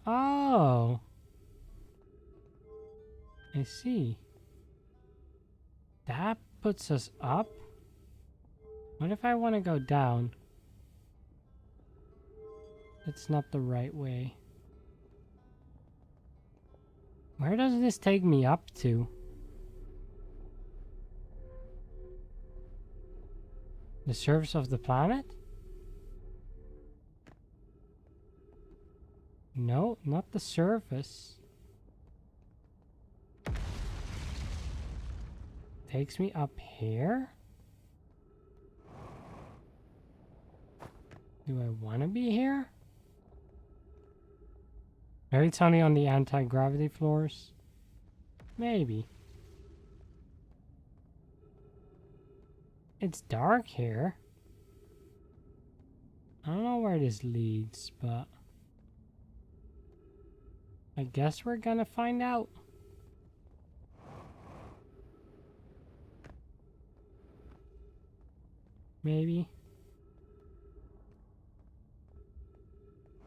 Oh! I see. That puts us up? What if I want to go down? It's not the right way. Where does this take me up to? The surface of the planet? No, not the surface. Takes me up here? Do I want to be here? Maybe it's only on the anti-gravity floors? Maybe. It's dark here. I don't know where this leads, but I guess we're gonna find out. Maybe.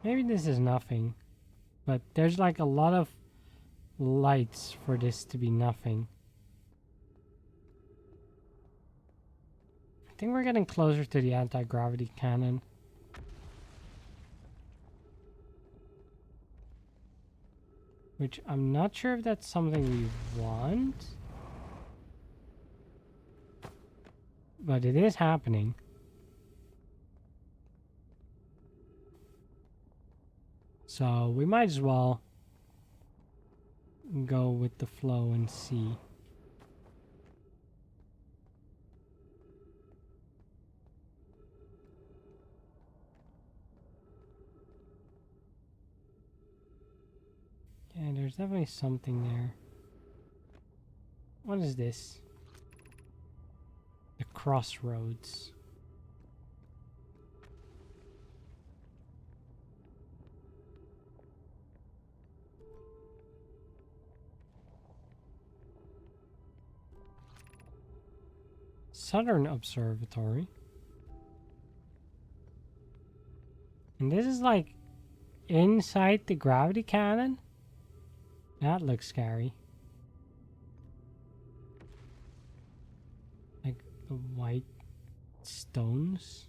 Maybe this is nothing. But there's like a lot of lights for this to be nothing. I think we're getting closer to the anti-gravity cannon. Which I'm not sure if that's something we want. But it is happening. So we might as well go with the flow and see. Yeah, there's definitely something there. What is this? The crossroads. Southern Observatory. And this is like inside the gravity cannon? That looks scary. Like the white stones.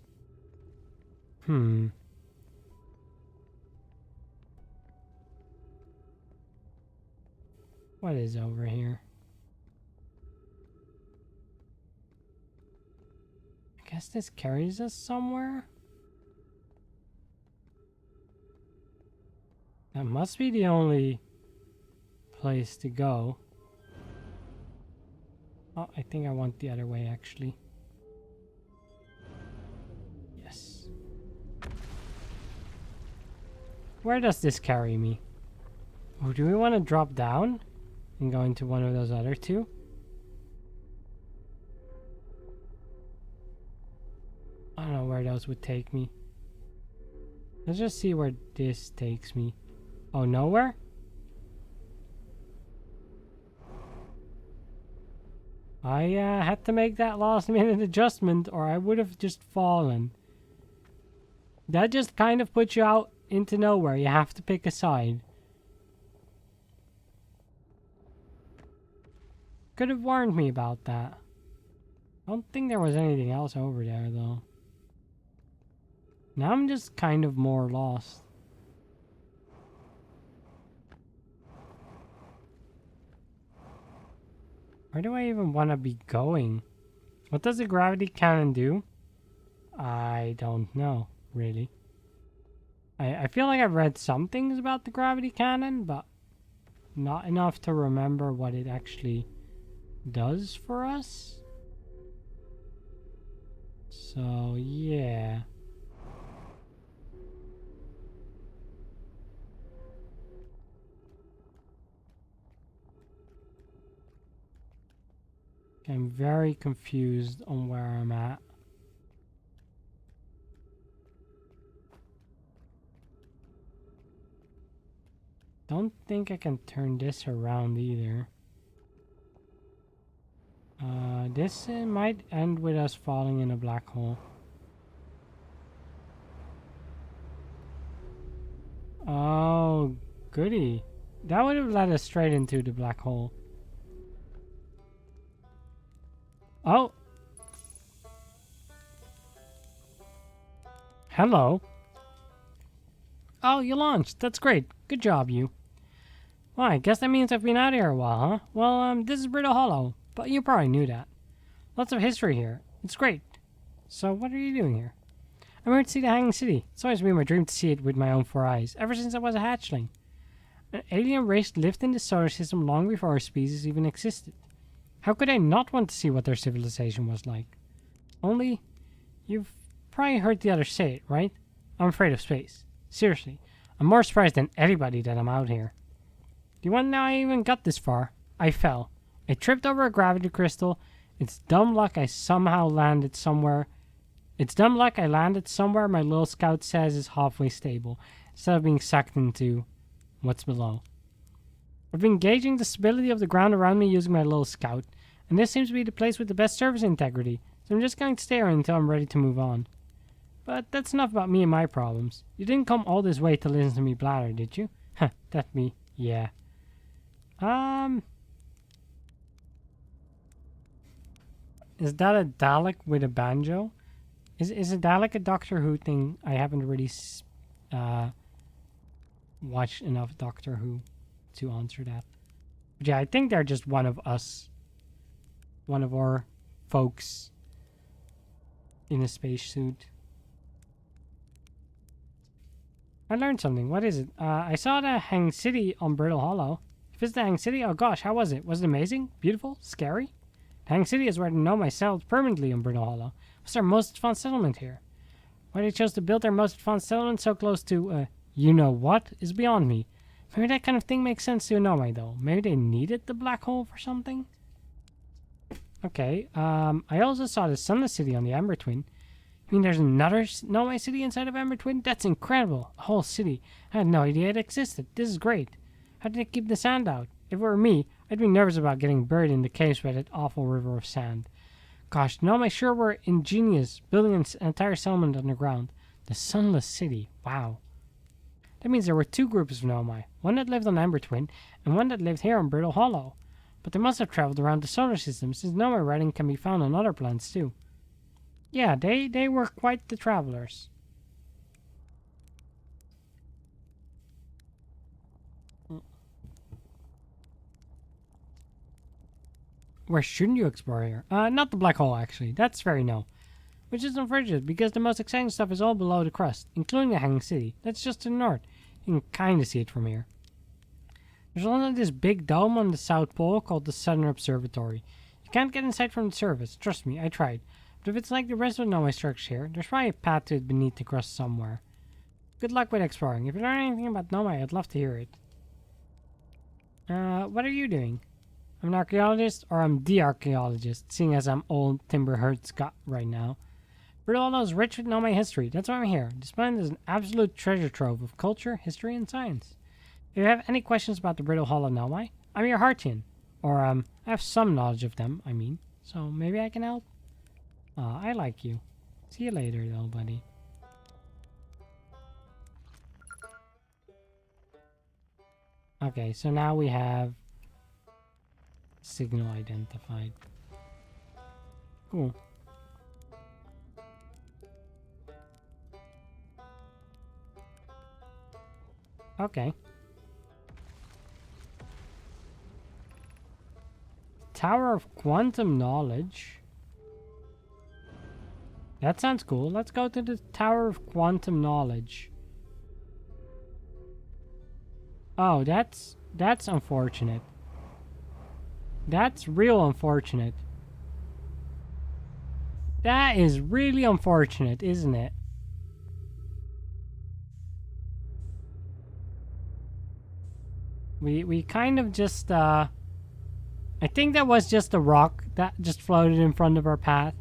What is over here? Guess this carries us somewhere? That must be the only place to go. Oh, I think I want the other way, actually. Yes. Where does this carry me? Oh, do we want to drop down and go into one of those other two? I don't know where those would take me. Let's just see where this takes me. Oh, nowhere? I had to make that last minute adjustment or I would have just fallen. That just kind of puts you out into nowhere. You have to pick a side. Could have warned me about that. I don't think there was anything else over there though. Now I'm just kind of more lost. Where do I even want to be going? What does the gravity cannon do? I don't know, really. I feel like I've read some things about the gravity cannon, but not enough to remember what it actually does for us. So, yeah. I'm very confused on where I'm at. Don't think I can turn this around either. This might end with us falling in a black hole. Oh, goody. That would have led us straight into the black hole. Oh. Hello. Oh, you launched. That's great. Good job, you. Well, I guess that means I've been out here a while, huh? Well, this is Brittle Hollow, but you probably knew that. Lots of history here. It's great. So, what are you doing here? I'm here to see the Hanging City. It's always been my dream to see it with my own 4 eyes, ever since I was a hatchling. An alien race lived in the solar system long before our species even existed. How could I not want to see what their civilization was like? Only, you've probably heard the others say it, right? I'm afraid of space. Seriously, I'm more surprised than anybody that I'm out here. Do you want to know how I even got this far? I fell. I tripped over a gravity crystal. It's dumb luck I somehow landed somewhere. It's dumb luck I landed somewhere my little scout says is halfway stable, instead of being sucked into what's below. I've been gauging the stability of the ground around me using my little scout, and this seems to be the place with the best surface integrity, so I'm just going to stay here until I'm ready to move on. But that's enough about me and my problems. You didn't come all this way to listen to me blather, did you? Huh, that me. Yeah. Is that a Dalek with a banjo? Is a Dalek a Doctor Who thing? I haven't really watched enough Doctor Who to answer that. But yeah, I think they're just one of us. One of our folks in a spacesuit. I learned something. What is it? I saw the Hang City on Brittle Hollow. You visited the Hang City? Oh gosh, how was it? Was it amazing? Beautiful? Scary? The Hang City is where I know myself permanently on Brittle Hollow. What's their most advanced settlement here? Why they chose to build their most advanced settlement so close to, you know what, is beyond me. Maybe that kind of thing makes sense to Nomai, though. Maybe they needed the black hole for something? Okay, I also saw the Sunless City on the Ember Twin. You mean there's another Nomai city inside of Ember Twin? That's incredible. A whole city. I had no idea it existed. This is great. How did they keep the sand out? If it were me, I'd be nervous about getting buried in the caves by that awful river of sand. Gosh, Nomai sure were ingenious, building an entire settlement underground. The Sunless City. Wow. That means there were 2 groups of Nomai. One that lived on Ember Twin, and one that lived here on Brittle Hollow. But they must have traveled around the solar system, since Nomai writing can be found on other planets too. Yeah, they were quite the travelers. Where shouldn't you explore here? Not the black hole, actually. That's very no. Which is unfortunate, because the most exciting stuff is all below the crust, including the Hanging City. That's just to the north. You can kinda see it from here. There's only this big dome on the South Pole called the Southern Observatory. You can't get inside from the surface. Trust me, I tried. But if it's like the rest of the Nomai structure here, there's probably a path to it beneath the crust somewhere. Good luck with exploring. If you learn anything about Nomai, I'd love to hear it. What are you doing? I'm an archaeologist, or I'm the archaeologist, seeing as I'm old Timber Herd Scott right now. Brittle Hollow is rich with Nomai history. That's why I'm here. This planet is an absolute treasure trove of culture, history, and science. If you have any questions about the Brittle Hollow Nomai, I'm your Heartian. Or, I have some knowledge of them, I mean. So maybe I can help? I like you. See you later, though, buddy. Okay, so now we have signal identified. Cool. Okay. Tower of Quantum Knowledge. That sounds cool. Let's go to the Tower of Quantum Knowledge. Oh, that's unfortunate. That's real unfortunate. That is really unfortunate, isn't it? We kind of just I think that was just a rock that just floated in front of our path.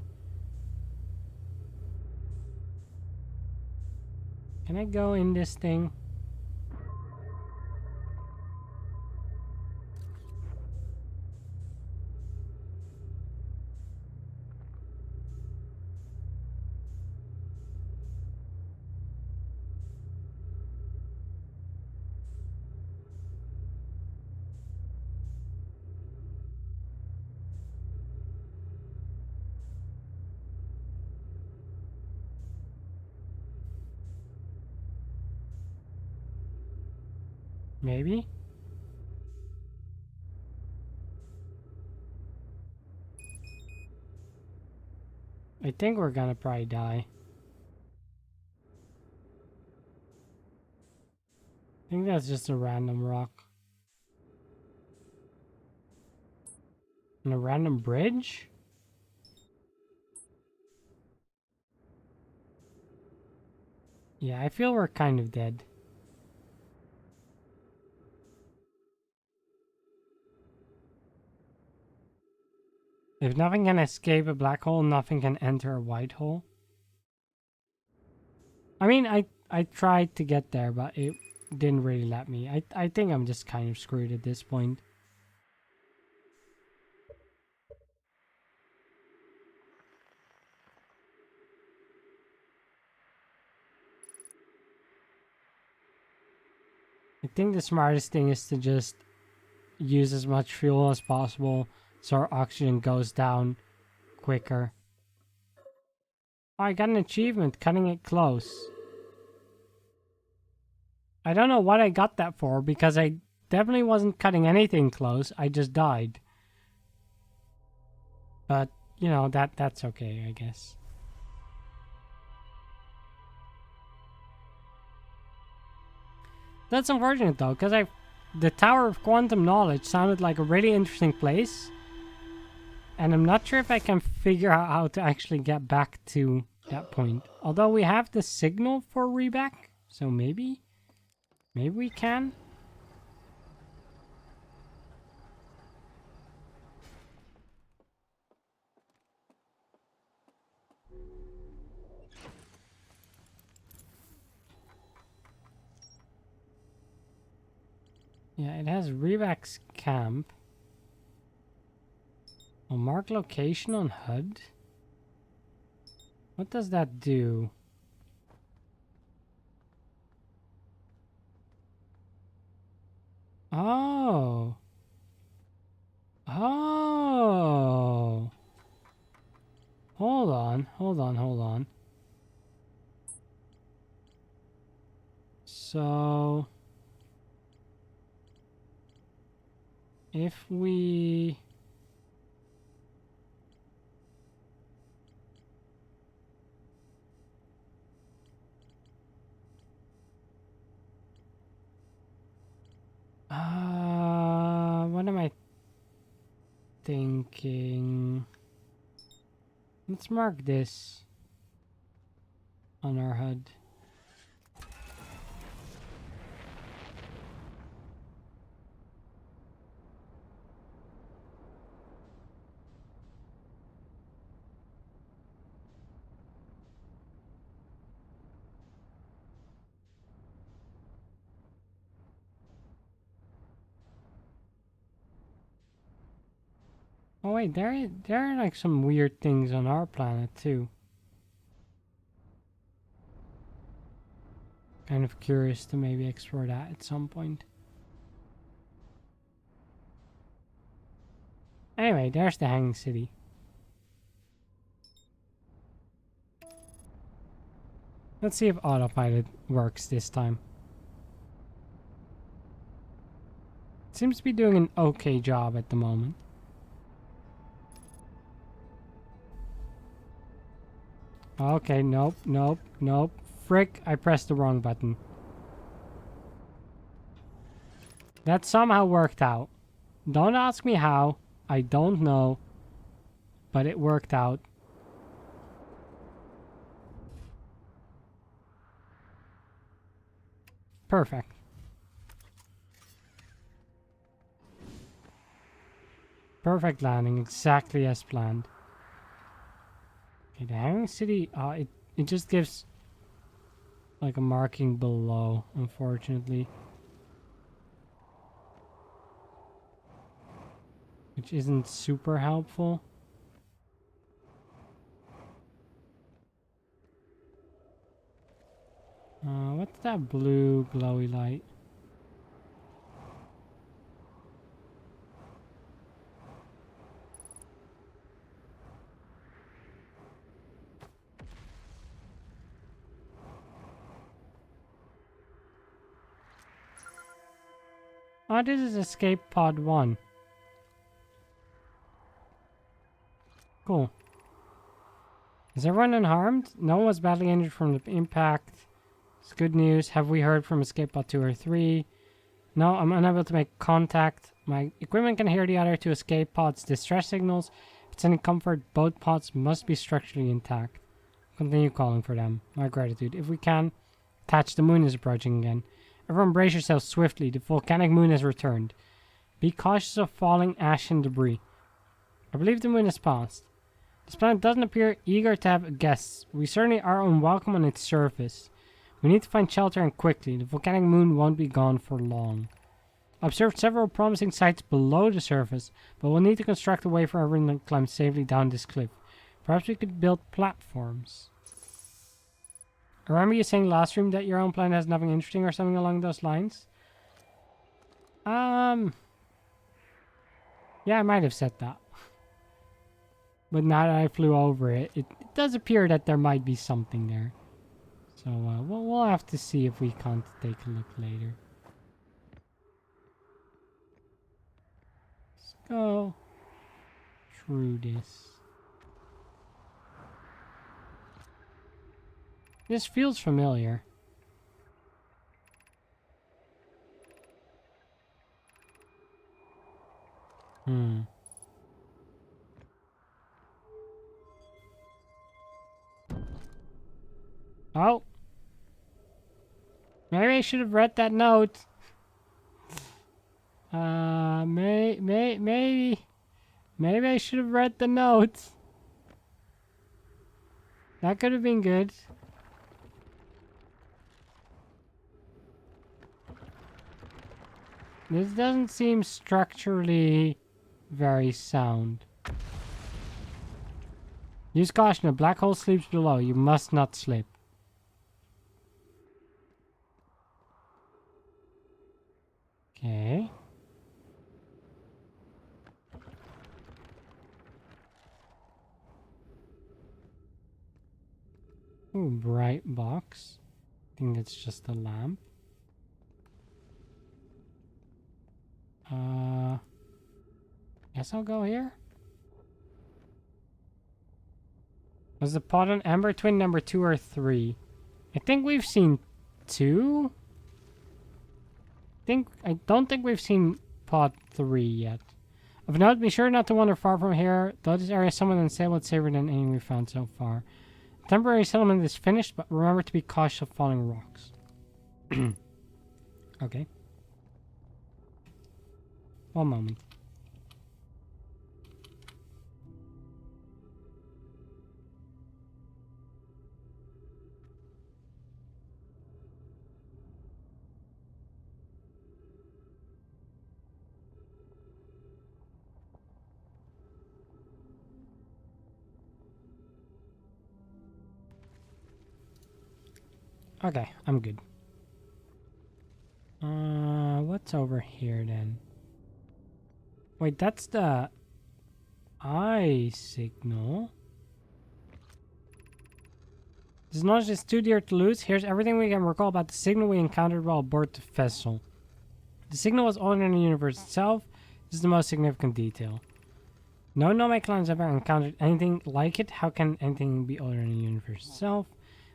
Can I go in this thing? Maybe? I think we're gonna probably die. I think that's just a random rock. And a random bridge? Yeah, I feel we're kind of dead. If nothing can escape a black hole, nothing can enter a white hole. I mean, I tried to get there, but it didn't really let me. I think I'm just kind of screwed at this point. I think the smartest thing is to just use as much fuel as possible so our oxygen goes down quicker. Oh, I got an achievement, cutting it close. I don't know what I got that for, because I definitely wasn't cutting anything close. I just died. But, you know, that's okay, I guess. That's unfortunate, though, because the Tower of Quantum Knowledge sounded like a really interesting place. And I'm not sure if I can figure out how to actually get back to that point. Although we have the signal for reback, so maybe we can. Yeah, it has Revax camp. Oh, mark location on HUD. What does that do? Oh. Oh. Hold on. So if we thinking... Let's mark this on our HUD. Oh wait, there are like some weird things on our planet too. Kind of curious to maybe explore that at some point. Anyway, there's the Hanging City. Let's see if autopilot works this time. It seems to be doing an okay job at the moment. Okay, nope, nope, nope. Frick, I pressed the wrong button. That somehow worked out. Don't ask me how. I don't know. But it worked out. Perfect. Perfect landing, exactly as planned. Okay, the Hanging City, it just gives like a marking below, unfortunately. Which isn't super helpful. What's that blue glowy light? Oh, this is Escape Pod 1. Cool. Is everyone unharmed? No one was badly injured from the impact. It's good news. Have we heard from Escape Pod 2 or 3? No, I'm unable to make contact. My equipment can hear the other two escape pods' distress signals. If it's any comfort, both pods must be structurally intact. Continue calling for them. My gratitude. If we can, attach, the moon is approaching again. Everyone brace yourselves swiftly. The volcanic moon has returned. Be cautious of falling ash and debris. I believe the moon has passed. This planet doesn't appear eager to have guests. We certainly are unwelcome on its surface. We need to find shelter and quickly. The volcanic moon won't be gone for long. I observed several promising sites below the surface, but we'll need to construct a way for everyone to climb safely down this cliff. Perhaps we could build platforms. I remember you saying last stream that your own planet has nothing interesting or something along those lines? Yeah, I might have said that. But now that I flew over it, it does appear that there might be something there. So we'll have to see if we can't take a look later. Let's go through this. This feels familiar. Oh. Maybe I should have read that note. Maybe I should have read the note. That could have been good. This doesn't seem structurally very sound. Use caution, a black hole sleeps below. You must not slip. Okay. Ooh, bright box. I think that's just a lamp. Guess I'll go here. Was the pod on Ember Twin number 2 or 3? I think we've seen 2. I don't think we've seen pod 3 yet. Of note, be sure not to wander far from here, though this area is somewhat unstable and safer than any we've found so far. The temporary settlement is finished, but remember to be cautious of falling rocks. Okay. One moment. Okay, I'm good. What's over here then? Wait, that's the eye signal. This knowledge is too dear to lose. Here's everything we can recall about the signal we encountered while aboard the vessel. The signal was older than the universe itself. This is the most significant detail. No nomad clan has ever encountered anything like it. How can anything be older than the universe itself?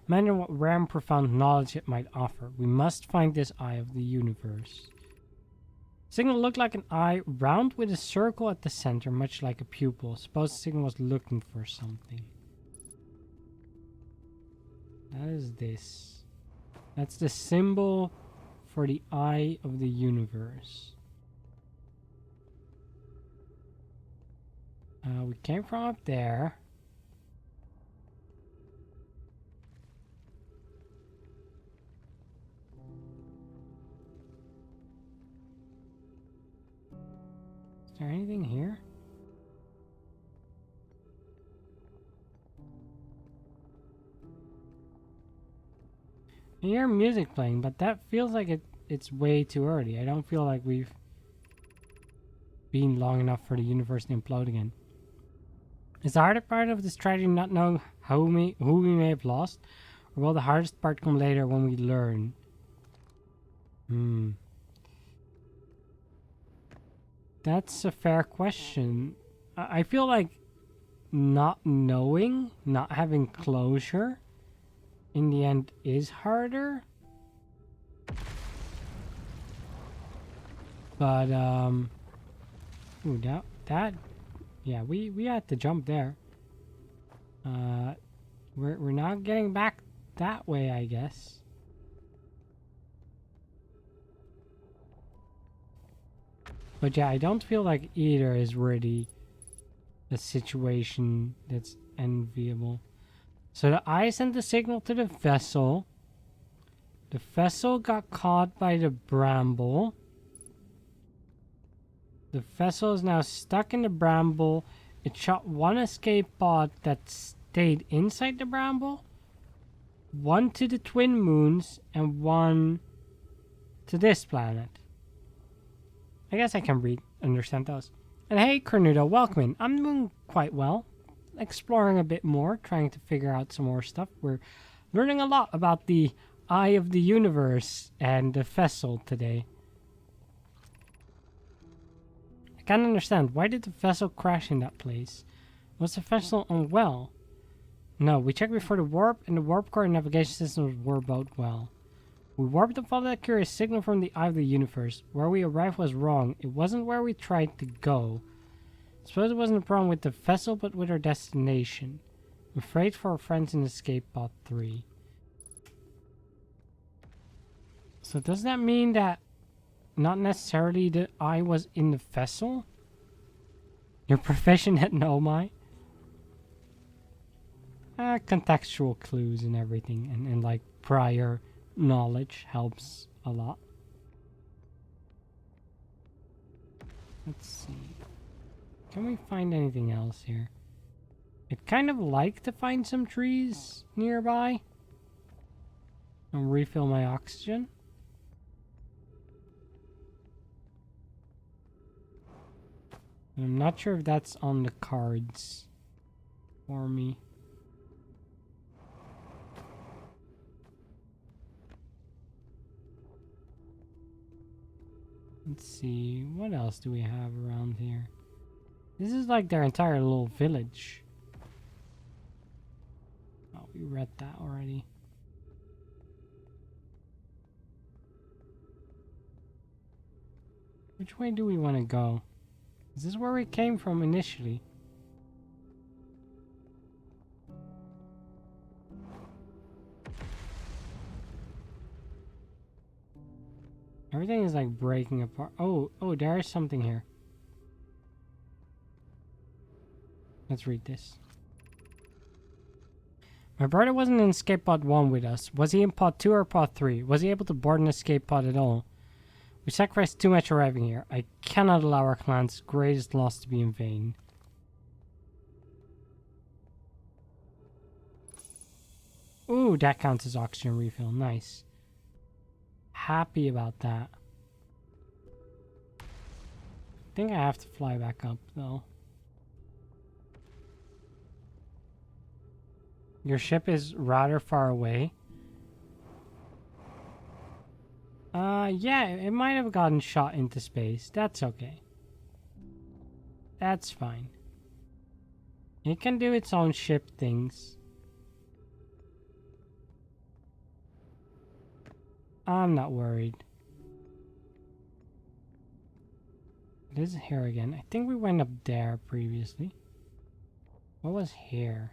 Imagine what rare and profound knowledge it might offer. We must find this eye of the universe. Signal looked like an eye, round with a circle at the center, much like a pupil. Suppose the signal was looking for something. That is this. That's the symbol for the eye of the universe. We came from up there. Is there anything here? I hear music playing, but that feels like it's way too early. I don't feel like we've been long enough for the universe to implode again. Is the harder part of this tragedy not knowing who we may have lost? Or will the hardest part come later when we learn? That's a fair question. I feel like not knowing, not having closure, in the end is harder. But, ooh, that, yeah, we had to jump there. We're not getting back that way, I guess. But yeah, I don't feel like either is really a situation that's enviable. So the eye sent the signal to the vessel. The vessel got caught by the Bramble. The vessel is now stuck in the Bramble. It shot one escape pod that stayed inside the Bramble, one to the Twin Moons, and one to this planet. I guess I can understand those. And hey, Cornudo, welcome in. I'm doing quite well. Exploring a bit more, trying to figure out some more stuff. We're learning a lot about the eye of the universe and the vessel today. I can't understand. Why did the vessel crash in that place? Was the vessel unwell? No, we checked before the warp, and the warp core and navigation systems were both well. We warped and followed that curious signal from the eye of the universe. Where we arrived was wrong. It wasn't where we tried to go. I suppose it wasn't a problem with the vessel, but with our destination. I'm afraid for our friends in Escape Pod 3. So does that mean that not necessarily the eye was in the vessel? Your profession at Nomai? Contextual clues and everything, and like prior knowledge helps a lot. Let's see. Can we find anything else here? I'd kind of like to find some trees nearby and refill my oxygen. I'm not sure if that's on the cards for me. Let's see, what else do we have around here? This is like their entire little village. Oh, we read that already. Which way do we want to go? Is this where we came from initially? Everything is like breaking apart. Oh, there is something here. Let's read this. My brother wasn't in escape pod 1 with us. Was he in pod 2 or pod 3? Was he able to board an escape pod at all? We sacrificed too much arriving here. I cannot allow our clan's greatest loss to be in vain. Ooh, that counts as oxygen refill. Nice. Happy about that. I think I have to fly back up, though. Your ship is rather far away. Yeah, it might have gotten shot into space. That's okay. That's fine. It can do its own ship things. I'm not worried. It is here again. I think we went up there previously. What was here?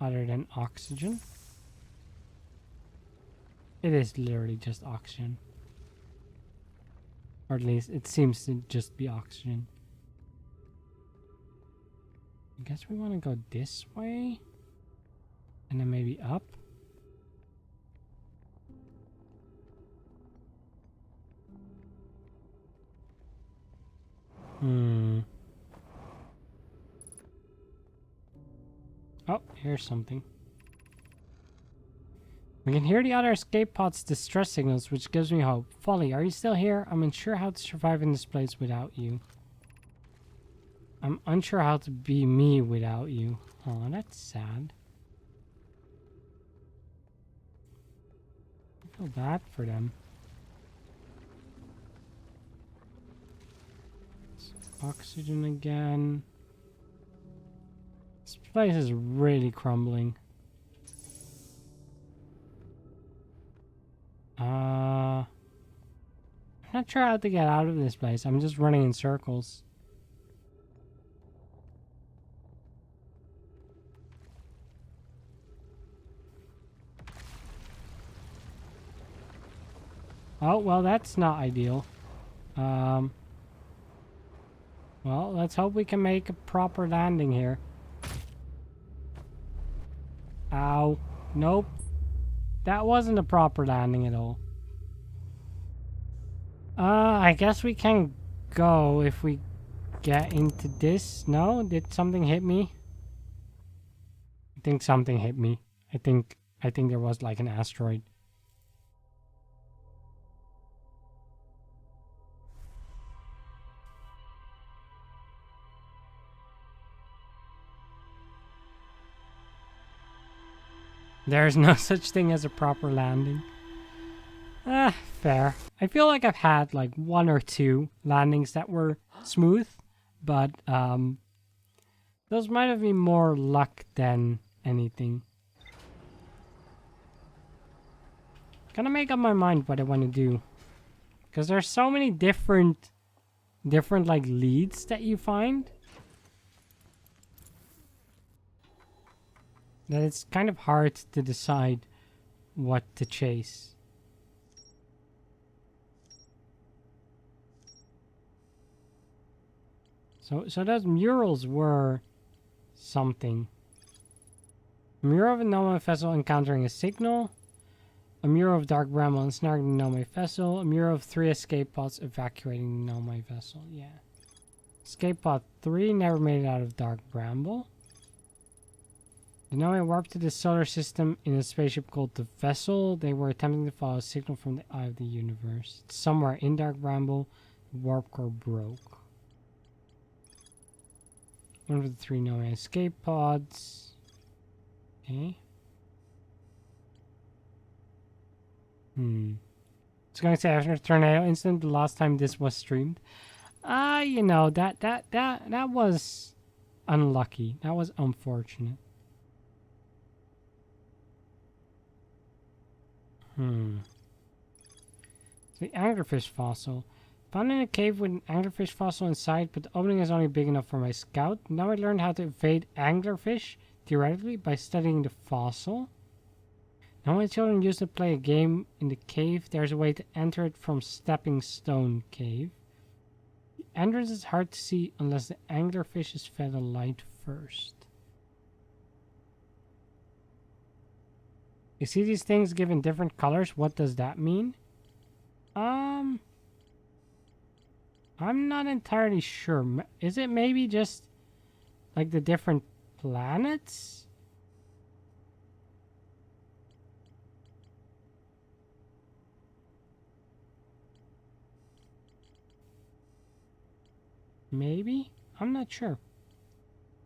Other than oxygen? It is literally just oxygen. Or at least it seems to just be oxygen. I guess we want to go this way. And then maybe up. Oh, here's something. We can hear the other escape pod's distress signals, which gives me hope. Folly, are you still here? I'm unsure how to survive in this place without you. I'm unsure how to be me without you. Oh, that's sad. I feel bad for them. Oxygen again. This place is really crumbling. I'm not sure how to get out of this place. I'm just running in circles. Oh, well, that's not ideal. Well, let's hope we can make a proper landing here. Ow. Nope. That wasn't a proper landing at all. I guess we can go if we get into this. No? Did something hit me? I think something hit me. I think there was like an asteroid. There's no such thing as a proper landing. Fair. I feel like I've had like 1 or 2 landings that were smooth, but those might have been more luck than anything. Gotta make up my mind what I want to do, because there's so many different like leads that you find that it's kind of hard to decide what to chase. So those murals were something. A mural of a Nomad vessel encountering a signal. A mural of Dark Bramble ensnaring the Nomad vessel. A mural of 3 escape pods evacuating the Nomad vessel. Yeah. Escape pod 3 never made it out of Dark Bramble. The Nomad warped to the solar system in a spaceship called the Vessel. They were attempting to follow a signal from the eye of the universe. Somewhere in Dark Bramble, the warp core broke. One of the 3 Nomad escape pods. Okay. It's going to say after a tornado incident, the last time this was streamed. You know, that was unlucky. That was unfortunate. The anglerfish fossil. Found in a cave with an anglerfish fossil inside, but the opening is only big enough for my scout. Now I learned how to evade anglerfish, theoretically, by studying the fossil. Now my children used to play a game in the cave. There's a way to enter it from Stepping Stone Cave. The entrance is hard to see unless the anglerfish is fed a light first. You see these things given different colors? What does that mean? I'm not entirely sure. Is it maybe just like the different planets? Maybe? I'm not sure.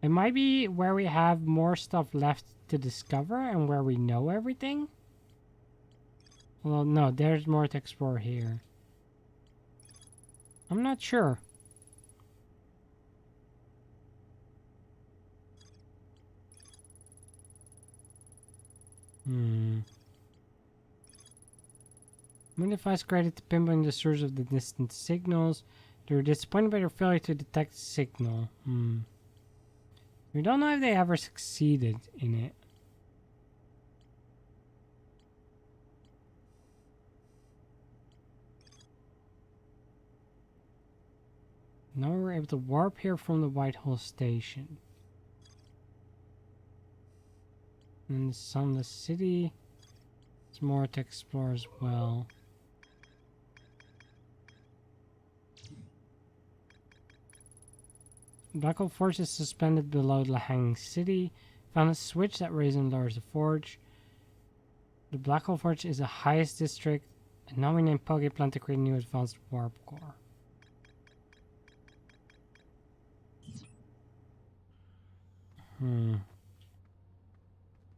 It might be where we have more stuff left to discover and where we know everything. Well, no, there's more to explore here. I'm not sure. Modifies created to pinpoint the source of the distant signals. They were disappointed by their failure to detect the signal. We don't know if they ever succeeded in it. Now we're able to warp here from the Whitehall station. And some of the city. There's more to explore as well. Black Hole Forge is suspended below the Hanging City. Found a switch that raises and lowers the forge. The Black Hole Forge is the highest district. And now we named Pokeplant to create a new advanced warp core.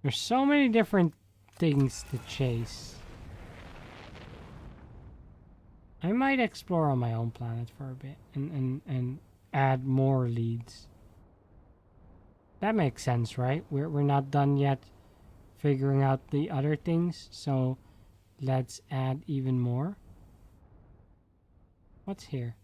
There's so many different things to chase. I might explore on my own planet for a bit and add more leads. That makes sense, right? We're not done yet figuring out the other things, so let's add even more. What's here?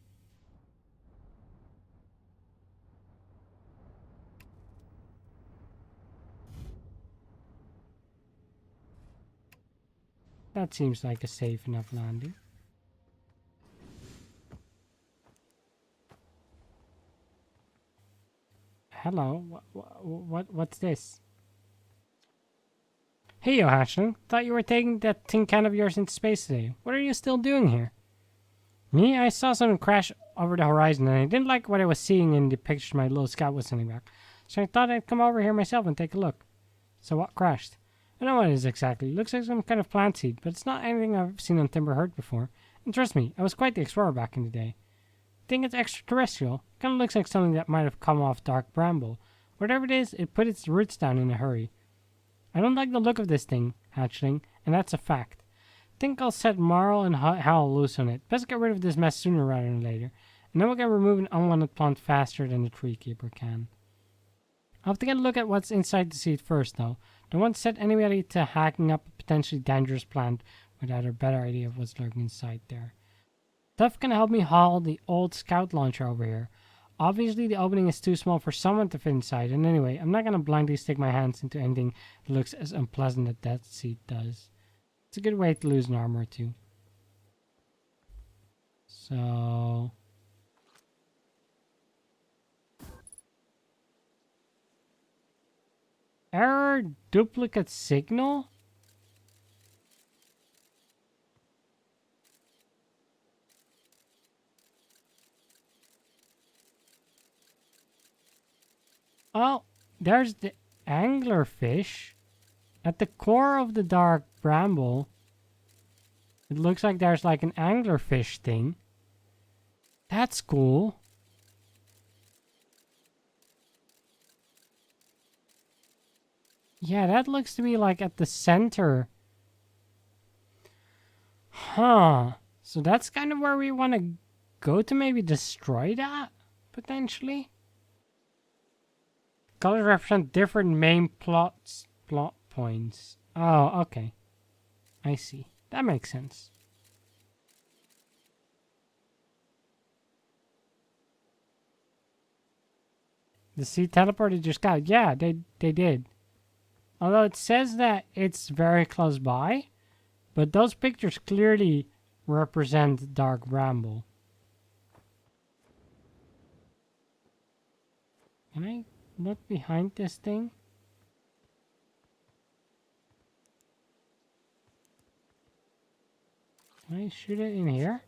That seems like a safe enough landing. Hello, what's this? Hey, yo, Hatchling. Thought you were taking that tin can of yours into space today. What are you still doing here? Me? I saw something crash over the horizon, and I didn't like what I was seeing in the pictures my little scout was sending back. So I thought I'd come over here myself and take a look. So what crashed? I don't know what it is exactly. It looks like some kind of plant seed, but it's not anything I've seen on Timber Heard before. And trust me, I was quite the explorer back in the day. I think it's extraterrestrial. Kind of looks like something that might have come off Dark Bramble. Whatever it is, it put its roots down in a hurry. I don't like the look of this thing, Hatchling, and that's a fact. Think I'll set Marl and Hal loose on it. Best get rid of this mess sooner rather than later. And then we can remove an unwanted plant faster than the tree keeper can. I'll have to get a look at what's inside the seed first, though. Don't want to set anybody to hacking up a potentially dangerous plant without a better idea of what's lurking inside there. Stuff can help me haul the old scout launcher over here. Obviously, the opening is too small for someone to fit inside, and anyway, I'm not going to blindly stick my hands into anything that looks as unpleasant as that seed does. It's a good way to lose an arm or two. So... Error duplicate signal? Oh, there's the anglerfish. At the core of the dark bramble, it looks like there's like an anglerfish thing. That's cool. Yeah, that looks to be like at the center. Huh. So that's kind of where we want to go to maybe destroy that, potentially. Colors represent different main plot points. Oh, okay. I see. That makes sense. The seed teleported your scout. Yeah, they did. Although it says that it's very close by, but those pictures clearly represent Dark Bramble. Can I look behind this thing? Can I shoot it in here?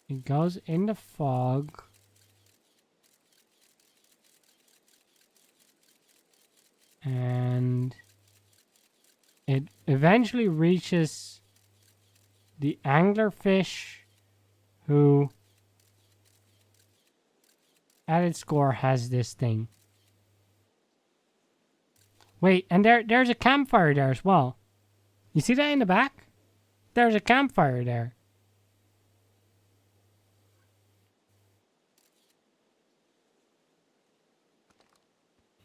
It goes in the fog. And it eventually reaches the anglerfish who at its core has this thing. Wait, and there's a campfire there as well. You see that in the back? There's a campfire there.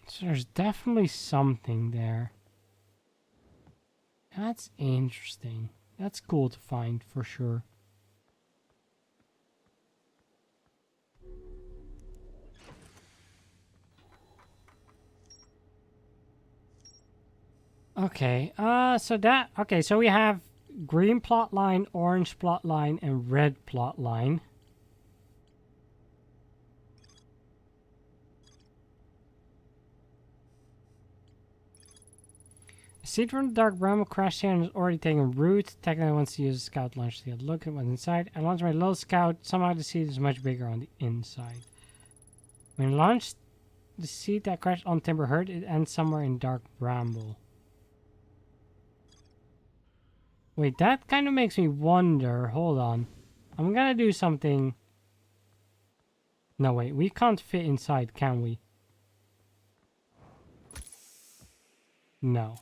So there's definitely something there. That's interesting. That's cool to find for sure. Okay, so we have green plot line, orange plot line, and red plot line. A seed from the Dark Bramble crashed here and is already taking root. Technically, once you use a scout launch to look at what's inside. I launched my little scout. Somehow the seed is much bigger on the inside. When I launched the seed that crashed on Timber Herd, it ends somewhere in Dark Bramble. Wait, that kind of makes me wonder. Hold on. I'm gonna do something. No, wait. We can't fit inside, can we? No.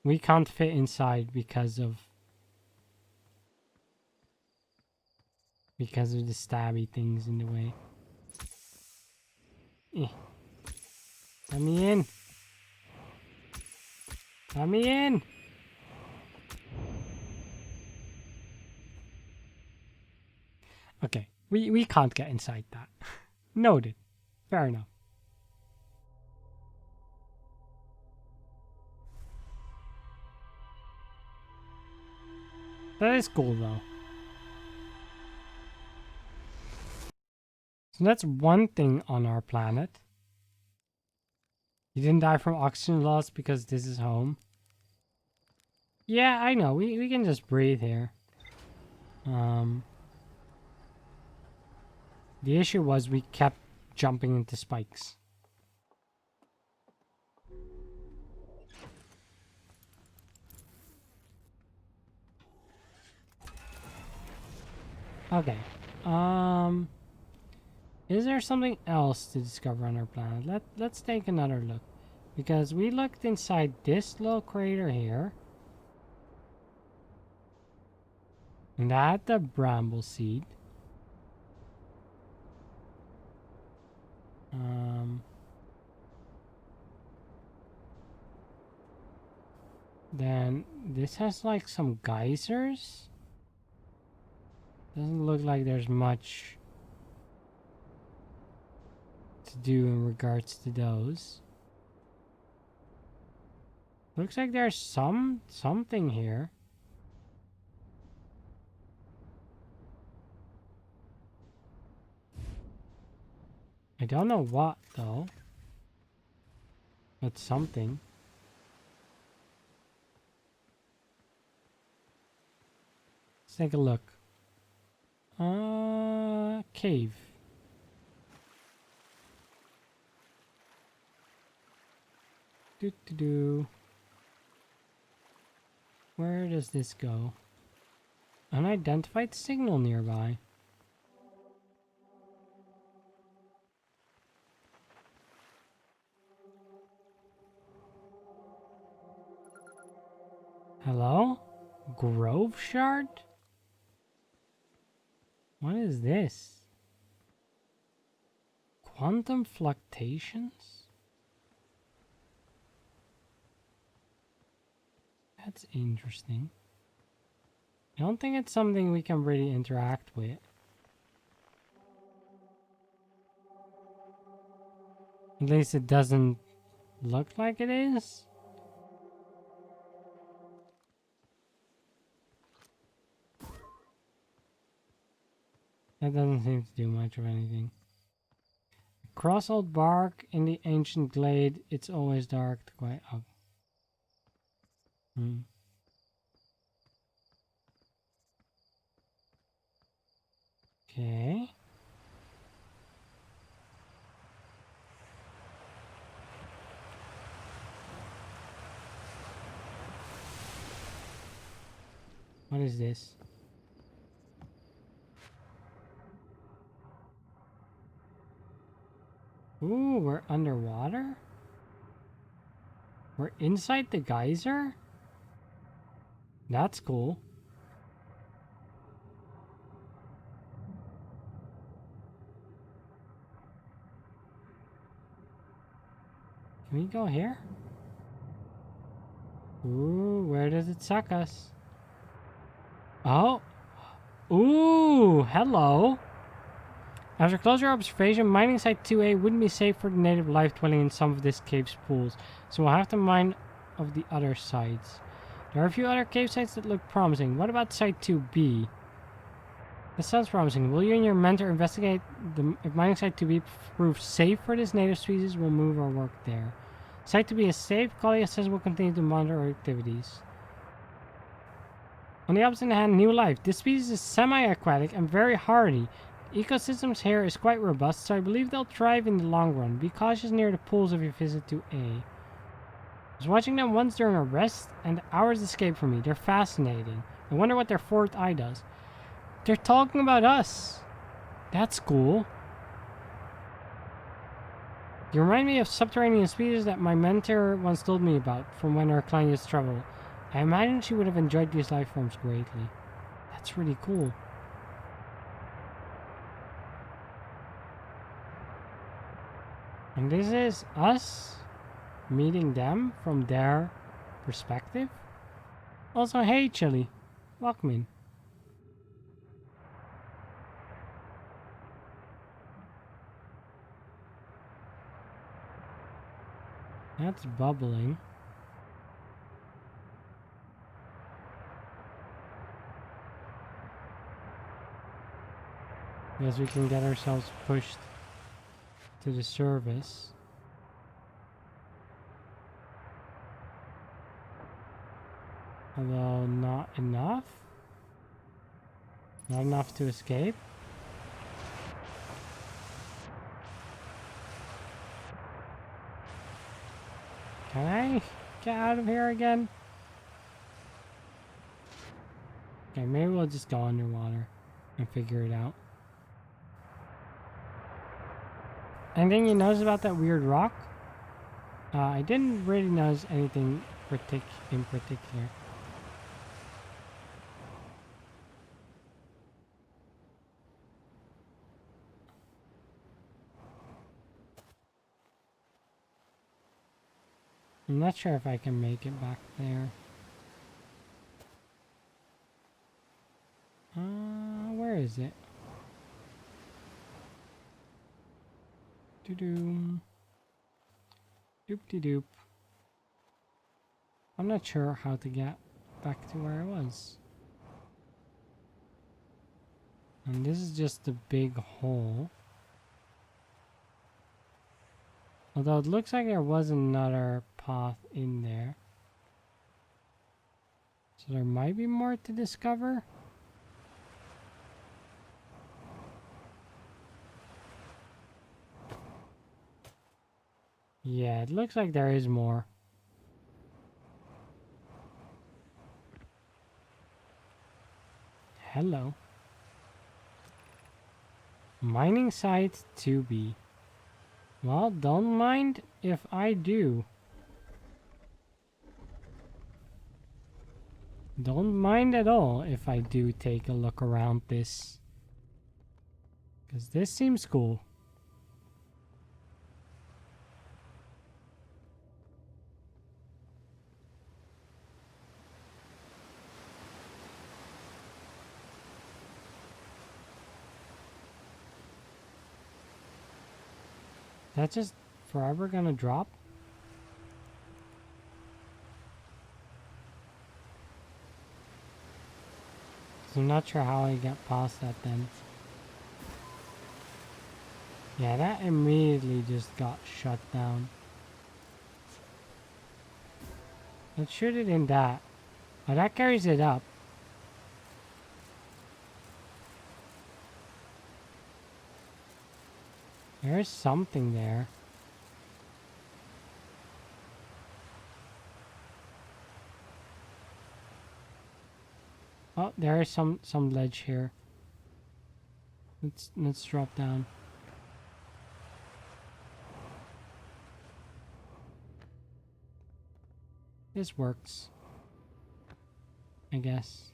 We can't fit inside because of the stabby things in the way. Let me in. Let me in. Okay, we can't get inside that. Noted. Fair enough. That is cool though. So that's one thing on our planet. You didn't die from oxygen loss because this is home. Yeah, I know. We can just breathe here. The issue was we kept jumping into spikes. Okay. Is there something else to discover on our planet? Let's take another look. Because we looked inside this little crater here. And that had the bramble seed. Then this has like some geysers. Doesn't look like there's much to do in regards to those. Looks like there's something here. I don't know what though. But something. Let's take a look. Cave. Do. Where does this go? Unidentified signal nearby. Hello? Grove shard? What is this? Quantum fluctuations? That's interesting. I don't think it's something we can really interact with. At least it doesn't look like it is. That doesn't seem to do much of anything. Across old bark in the ancient glade, it's always dark. Quite up. Okay. What is this? Ooh, we're underwater? We're inside the geyser? That's cool. Can we go here? Ooh, where does it suck us? Oh! Ooh, hello! After closer observation, mining site 2A wouldn't be safe for the native life dwelling in some of this cave's pools, so we'll have to mine of the other sites. There are a few other cave sites that look promising. What about site 2B? This sounds promising. Will you and your mentor investigate if mining site 2B proves safe for this native species? We'll move our work there. Site 2B is safe. Colleague says we'll continue to monitor our activities. On the opposite hand, new life. This species is semi-aquatic and very hardy. The ecosystems here is quite robust, so I believe they'll thrive in the long run. Be cautious near the pools if you visit 2A. I was watching them once during a rest, and the hours escape from me. They're fascinating. I wonder what their fourth eye does. They're talking about us. That's cool. You remind me of subterranean species that my mentor once told me about from when our clan used to travel. I imagine she would have enjoyed these life forms greatly. That's really cool. And this is us meeting them from their perspective. Also, hey Chili, welcome in. That's bubbling. Guess we can get ourselves pushed to the surface. Although not enough. Not enough to escape. Can I get out of here again? Okay, maybe we'll just go underwater and figure it out. Anything you notice about that weird rock? I didn't really notice anything in particular. I'm not sure if I can make it back there. Where is it? Doo-doo. Doop-de-doop. I'm not sure how to get back to where I was. And this is just a big hole. Although it looks like there was another path in there. So there might be more to discover. Yeah, it looks like there is more. Hello. Mining site 2B. Well, don't mind if I do. Don't mind at all if I do take a look around this. Because this seems cool. That just forever gonna drop? So I'm not sure how I get past that then. Yeah, that immediately just got shut down. Let's shoot it in that. Oh, that carries it up. There's something there. Oh, there is some ledge here. Let's drop down. This works, I guess.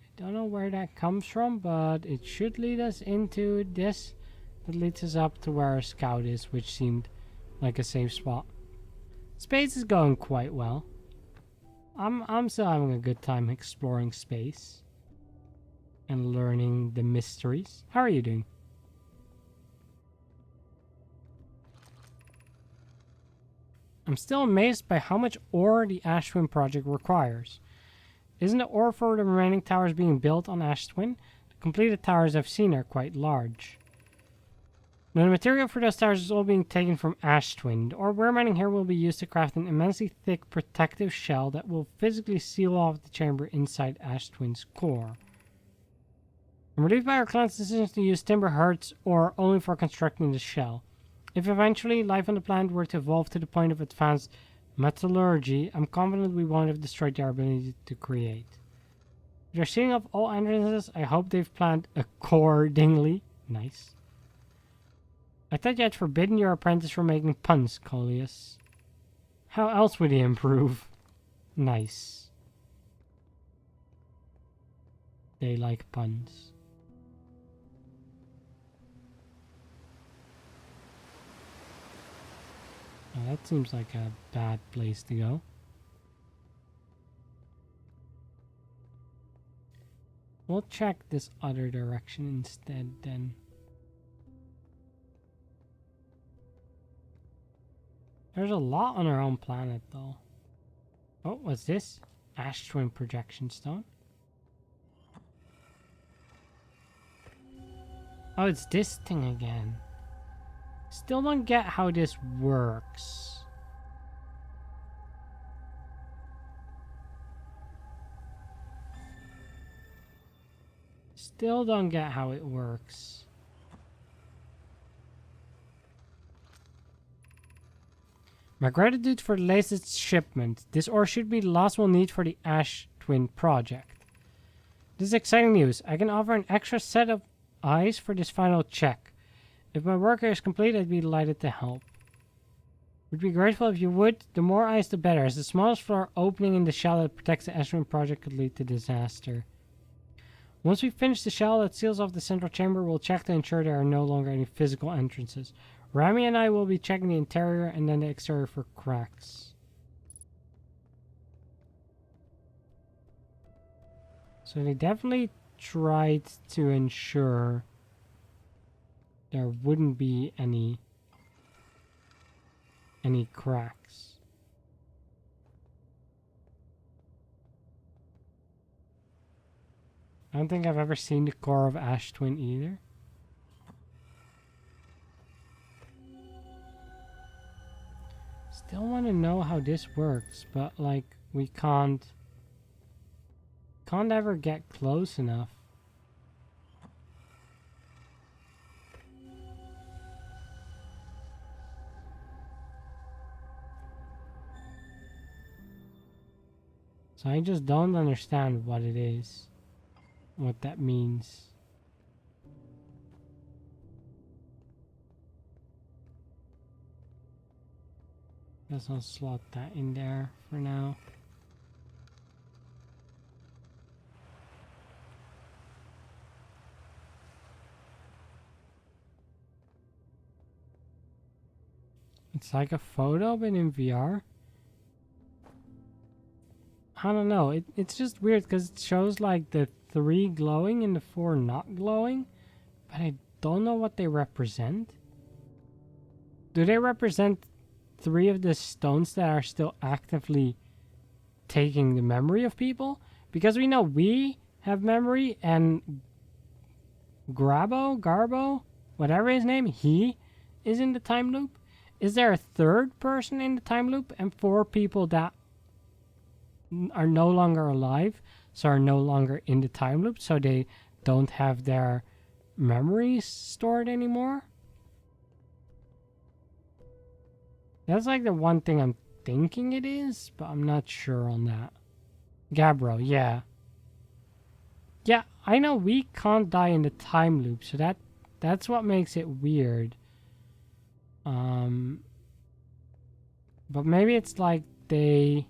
I don't know where that comes from, but it should lead us into this. That leads us up to where our scout is, which seemed like a safe spot. Space is going quite well. I'm still having a good time exploring space and learning the mysteries. How are you doing? I'm still amazed by how much ore the Ash Twin project requires. Isn't the ore for the remaining towers being built on Ash Twin? The completed towers I've seen are quite large. Now, the material for those towers is all being taken from Ash Twin. The ore we're mining here will be used to craft an immensely thick protective shell that will physically seal off the chamber inside Ash Twin's core. I'm relieved by our clan's decisions to use timber hearts ore only for constructing the shell. If eventually life on the planet were to evolve to the point of advanced metallurgy, I'm confident we won't have destroyed their ability to create. If they're sealing off all entrances, I hope they've planned accordingly. Nice. I thought you had forbidden your apprentice from making puns, Coleus. How else would he improve? Nice. They like puns. Oh, that seems like a bad place to go. We'll check this other direction instead then. There's a lot on our own planet though. Oh, what's this? Ash Twin projection stone. Oh, it's this thing again. Still don't get how this works. Still don't get how it works. My gratitude for the latest shipment. This ore should be the last we'll need for the Ash Twin project. This is exciting news. I can offer an extra set of eyes for this final check. If my work here is complete, I'd be delighted to help. Would be grateful if you would. The more eyes, the better, as the smallest flaw opening in the shell that protects the Ash Twin project could lead to disaster. Once we finish the shell that seals off the central chamber, we'll check to ensure there are no longer any physical entrances. Rami and I will be checking the interior and then the exterior for cracks. So they definitely tried to ensure there wouldn't be any cracks. I don't think I've ever seen the core of Ash Twin either. Still want to know how this works, but like we can't ever get close enough. So I just don't understand what it is, what that means. Guess I'll slot that in there for now. It's like a photo but in VR. I don't know, it's just weird because it shows like the 3 glowing and the 4 not glowing, but I don't know what they represent. Do they represent 3 of the stones that are still actively taking the memory of people? Because we know we have memory, and Garbo, whatever his name, he is in the time loop. Is there a 3rd person in the time loop and 4 people that are no longer alive, so are no longer in the time loop, so they don't have their memories stored anymore? That's like the one thing I'm thinking it is, but I'm not sure on that. Gabbro, yeah. Yeah, I know we can't die in the time loop, so that's what makes it weird. But maybe it's like they...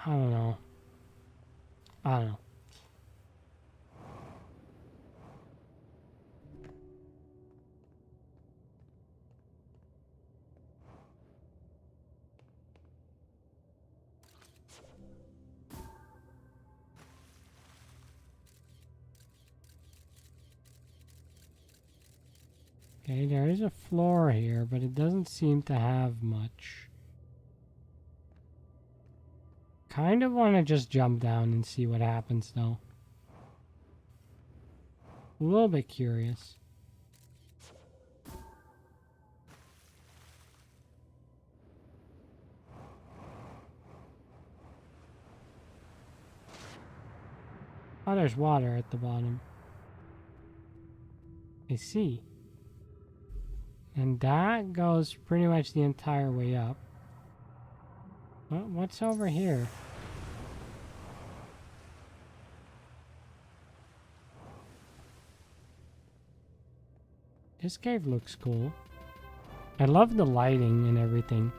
I don't know. Okay, there is a floor here, but it doesn't seem to have much. Kind of want to just jump down and see what happens, though. A little bit curious. Oh, there's water at the bottom. I see. And that goes pretty much the entire way up. What's over here? This cave looks cool. I love the lighting and everything.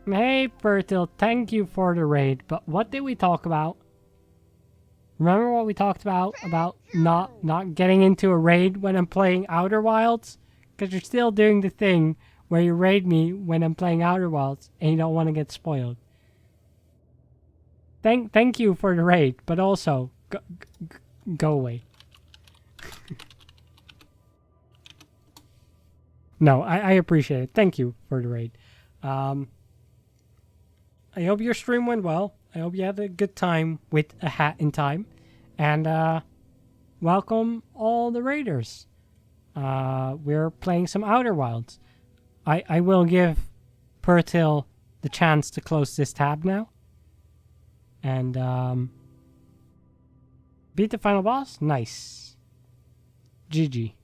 Hey, Brittle, thank you for the raid, but what did we talk about? Remember what we talked about not getting into a raid when I'm playing Outer Wilds? Because you're still doing the thing where you raid me when I'm playing Outer Wilds and you don't want to get spoiled. Thank you for the raid, but also go away. No, I appreciate it. Thank you for the raid. I hope your stream went well. I hope you had a good time with a hat in time. And welcome all the raiders. We're playing some Outer Wilds. I will give Pertil the chance to close this tab now. And beat the final boss? Nice. GG.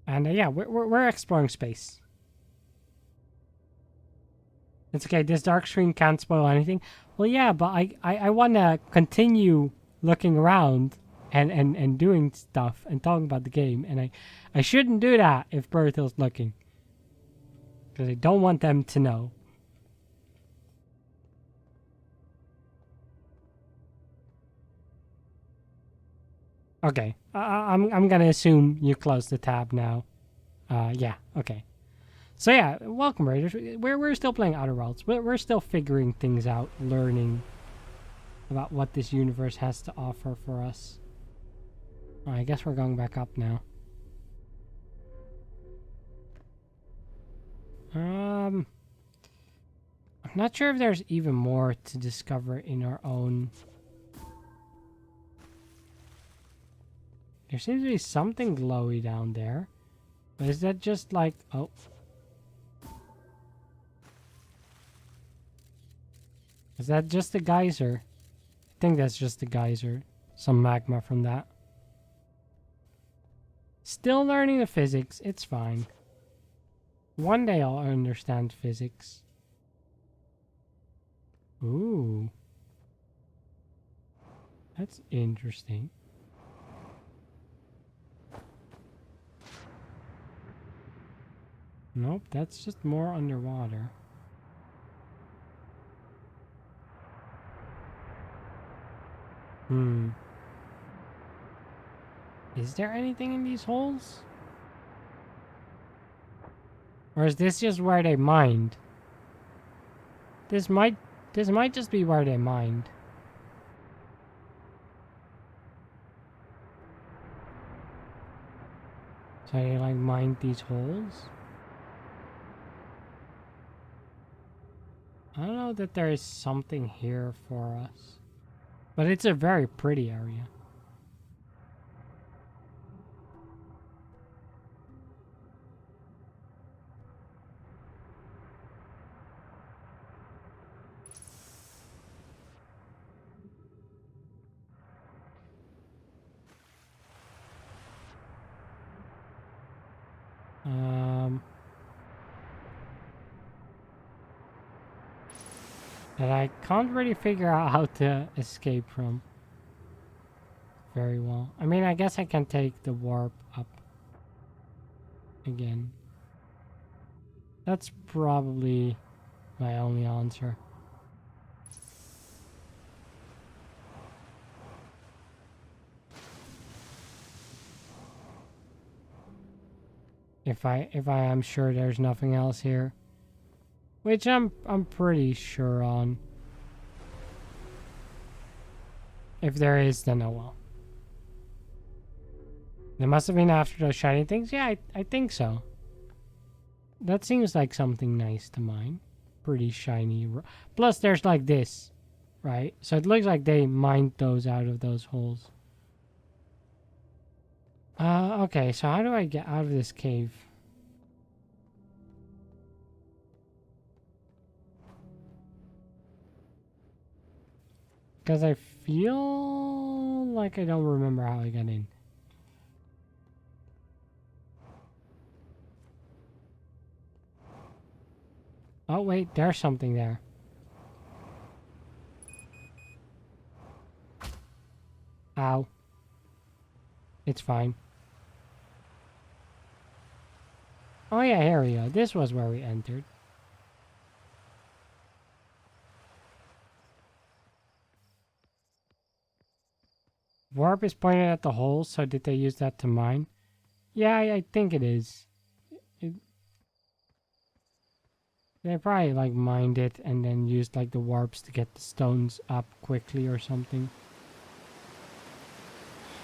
And yeah, we're exploring space. It's okay, this dark screen can't spoil anything. Well, yeah, but I want to continue looking around and doing stuff and talking about the game. And I shouldn't do that if Bertil's looking. Because I don't want them to know. Okay, I'm gonna assume you closed the tab now. Yeah, okay. So yeah, welcome Raiders. We're still playing Outer Worlds. We're still figuring things out, learning about what this universe has to offer for us. I guess we're going back up now. I'm not sure if there's even more to discover in our own. There seems to be something glowy down there. But is that just like... Oh. Is that just a geyser? I think that's just a geyser. Some magma from that. Still learning the physics. It's fine. One day I'll understand physics. Ooh. That's interesting. Nope, that's just more underwater. Is there anything in these holes? Or is this just where they mined? This might just be where they mined. So I like mine these holes. I don't know that there is something here for us. But it's a very pretty area. That I can't really figure out how to escape from very well. I mean, I guess I can take the warp up again. That's probably my only answer. If I am sure there's nothing else here. Which I'm pretty sure on. If there is, then oh well. There must have been after those shiny things? Yeah, I think so. That seems like something nice to mine. Pretty shiny. Plus there's like this, right? So it looks like they mined those out of those holes. Okay, so how do I get out of this cave? Because I feel like I don't remember how I got in. Oh wait, there's something there. Ow. It's fine. Oh yeah, here we go. This was where we entered. Warp is pointed at the hole, so did they use that to mine? Yeah, I think it is. They probably like mined it and then used like the warps to get the stones up quickly or something.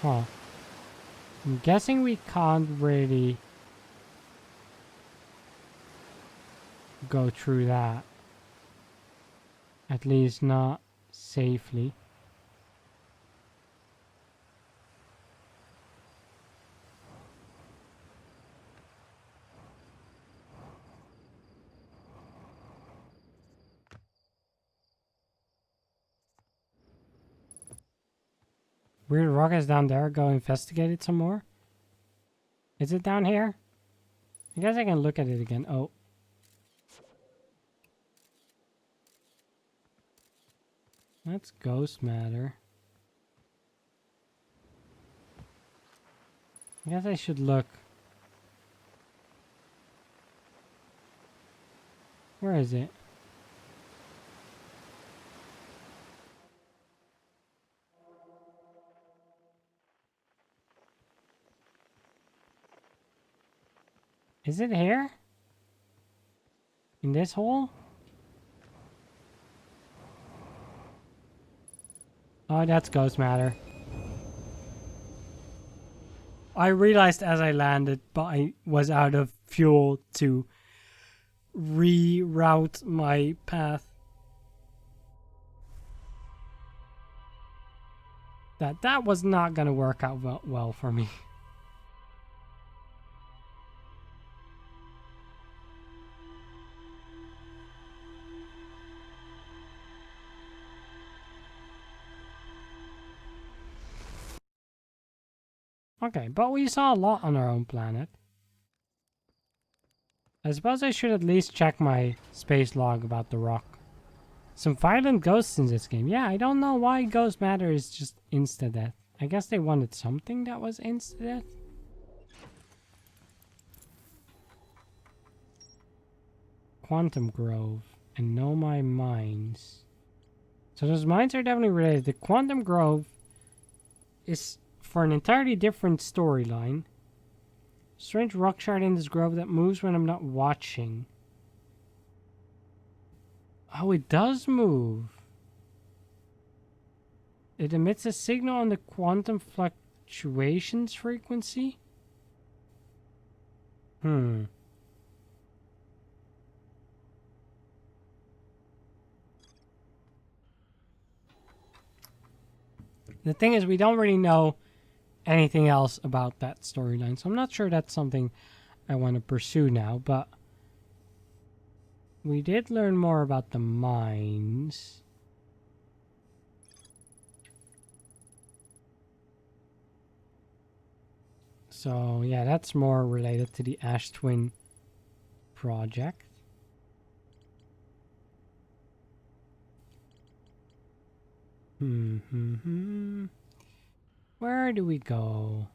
Huh. I'm guessing we can't really go through that. At least not safely. Weird rock is down there. Go investigate it some more. Is it down here? I guess I can look at it again. Oh. That's ghost matter. I guess I should look. Where is it? Is it here? In this hole? Oh, that's ghost matter. I realized as I landed, but I was out of fuel to reroute my path. That was not gonna work out well for me. Okay, but we saw a lot on our own planet. I suppose I should at least check my space log about the rock. Some violent ghosts in this game. Yeah, I don't know why ghost matter is just insta-death. I guess they wanted something that was insta-death? Quantum Grove and Know My Mines. So those mines are definitely related. The Quantum Grove is for an entirely different storyline. Strange rock shard in this grove that moves when I'm not watching. Oh, it does move. It emits a signal on the quantum fluctuations frequency. Hmm. The thing is, we don't really know anything else about that storyline, so I'm not sure that's something I want to pursue now, but we did learn more about the mines. So, yeah, that's more related to the Ash Twin project. Where do we go?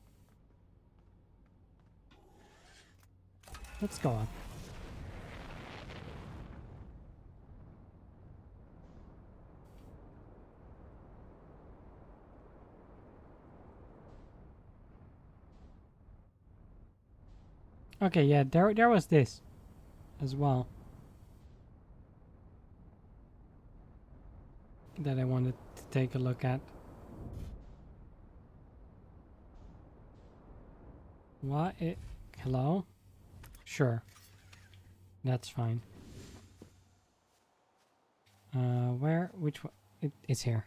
Let's go up. Okay, yeah, there was this as well that I wanted to take a look at. What? Hello? Sure. That's fine. Where? Which one? It's here.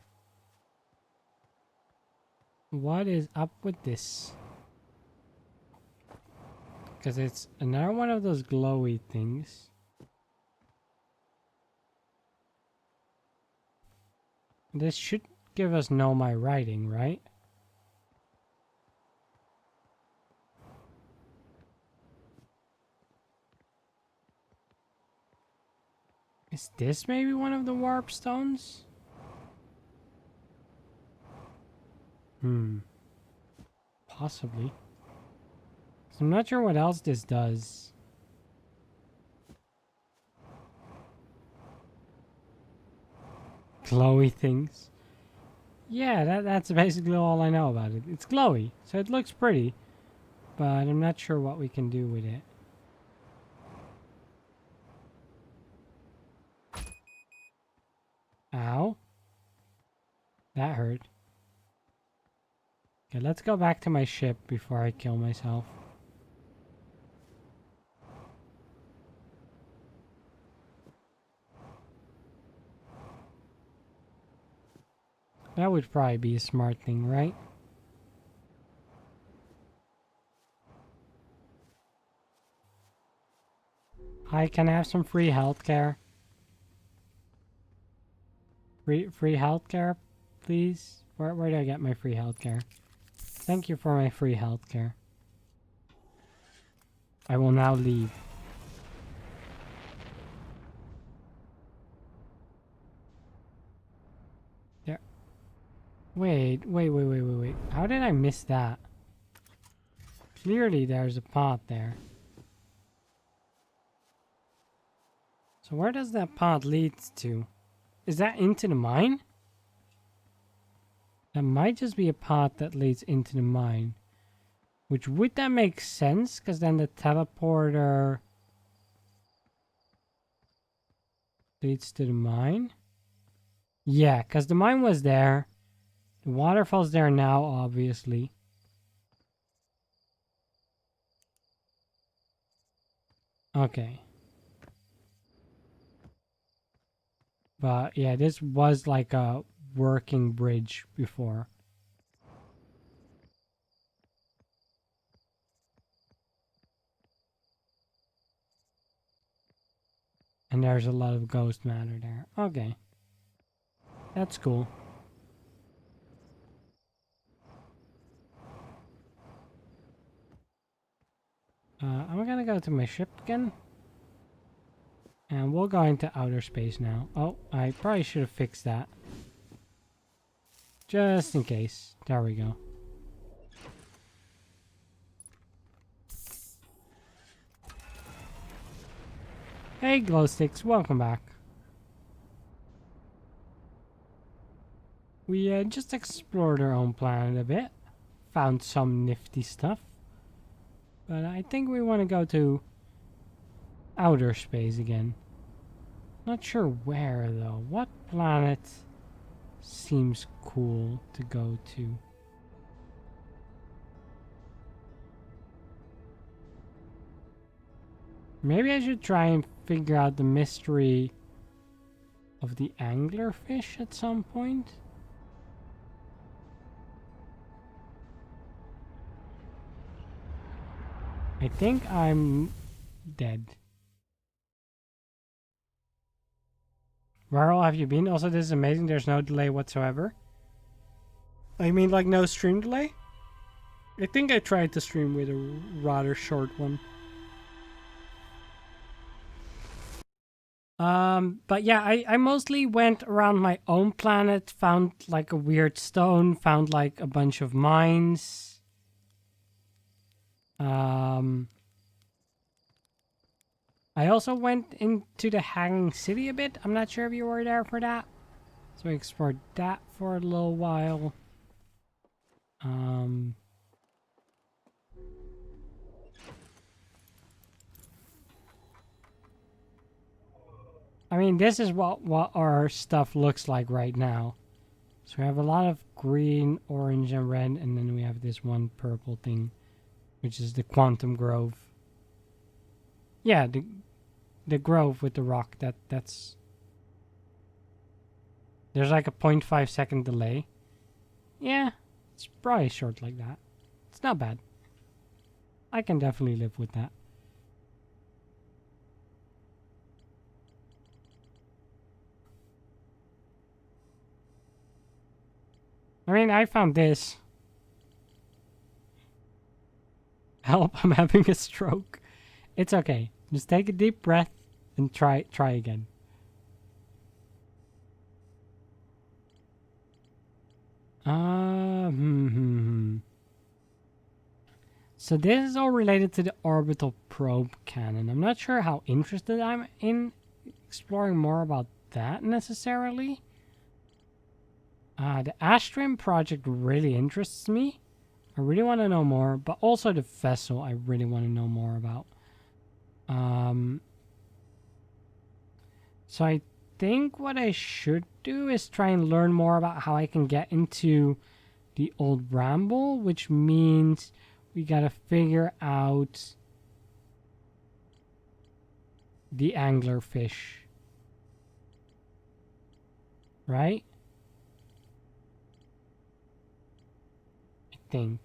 What is up with this? Because it's another one of those glowy things. This should give us know my writing, right? Is this maybe one of the warp stones? Possibly. So I'm not sure what else this does. Glowy things. Yeah, that's basically all I know about it. It's glowy, so it looks pretty, but I'm not sure what we can do with it. Ow. That hurt. Okay, let's go back to my ship before I kill myself. That would probably be a smart thing, right? Hi, can I have some free healthcare? Free healthcare, please? Where do I get my free healthcare? Thank you for my free healthcare. I will now leave. There. Wait. How did I miss that? Clearly there's a pot there. So where does that path lead to? Is that into the mine? That might just be a path that leads into the mine. Which would that make sense? Because then the teleporter leads to the mine? Yeah, because the mine was there. The waterfall's there now, obviously. Okay. But yeah, this was like a working bridge before. And there's a lot of ghost matter there. Okay. That's cool. I'm gonna go to my ship again. And we'll go into outer space now. Oh, I probably should have fixed that. Just in case. There we go. Hey, glow sticks, welcome back. We just explored our own planet a bit. Found some nifty stuff. But I think we want to go to outer space again. Not sure where though. What planet seems cool to go to? Maybe I should try and figure out the mystery of the anglerfish at some point. I think I'm dead. Where all have you been? Also, this is amazing. There's no delay whatsoever. I mean, like, no stream delay? I think I tried to stream with a rather short one. But yeah, I mostly went around my own planet, found like a weird stone, found like a bunch of mines. I also went into the Hanging City a bit. I'm not sure if you were there for that. So I explored that for a little while. I mean, this is what our stuff looks like right now. So we have a lot of green, orange, and red, and then we have this one purple thing, which is the Quantum Grove. Yeah, the grove with the rock. That's there's like a 0.5 second delay. Yeah, it's probably short like that. It's not bad. I can definitely live with that. I mean, I found this. Help, I'm having a stroke. It's okay. Just take a deep breath and try again. So this is all related to the orbital probe cannon. I'm not sure how interested I'm in exploring more about that necessarily. The Astrim project really interests me. I really want to know more, but also the vessel I really want to know more about. So I think what I should do is try and learn more about how I can get into the old Bramble, which means we gotta figure out the anglerfish. Right? I think.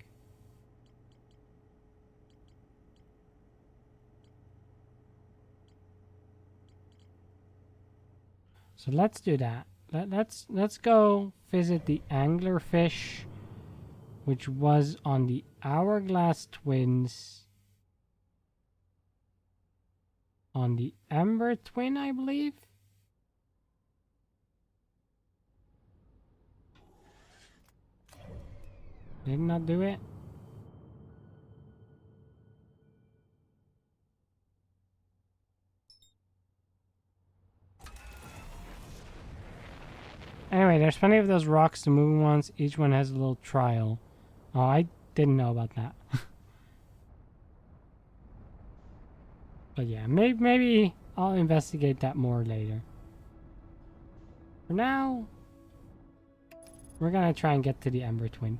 So let's do that. Let's go visit the anglerfish, which was on the Hourglass Twins, on the Ember Twin, I believe. Did not do it. Anyway, there's plenty of those rocks, the moving ones. Each one has a little trial. Oh, I didn't know about that. But yeah, maybe I'll investigate that more later. For now, we're gonna try and get to the Ember Twin.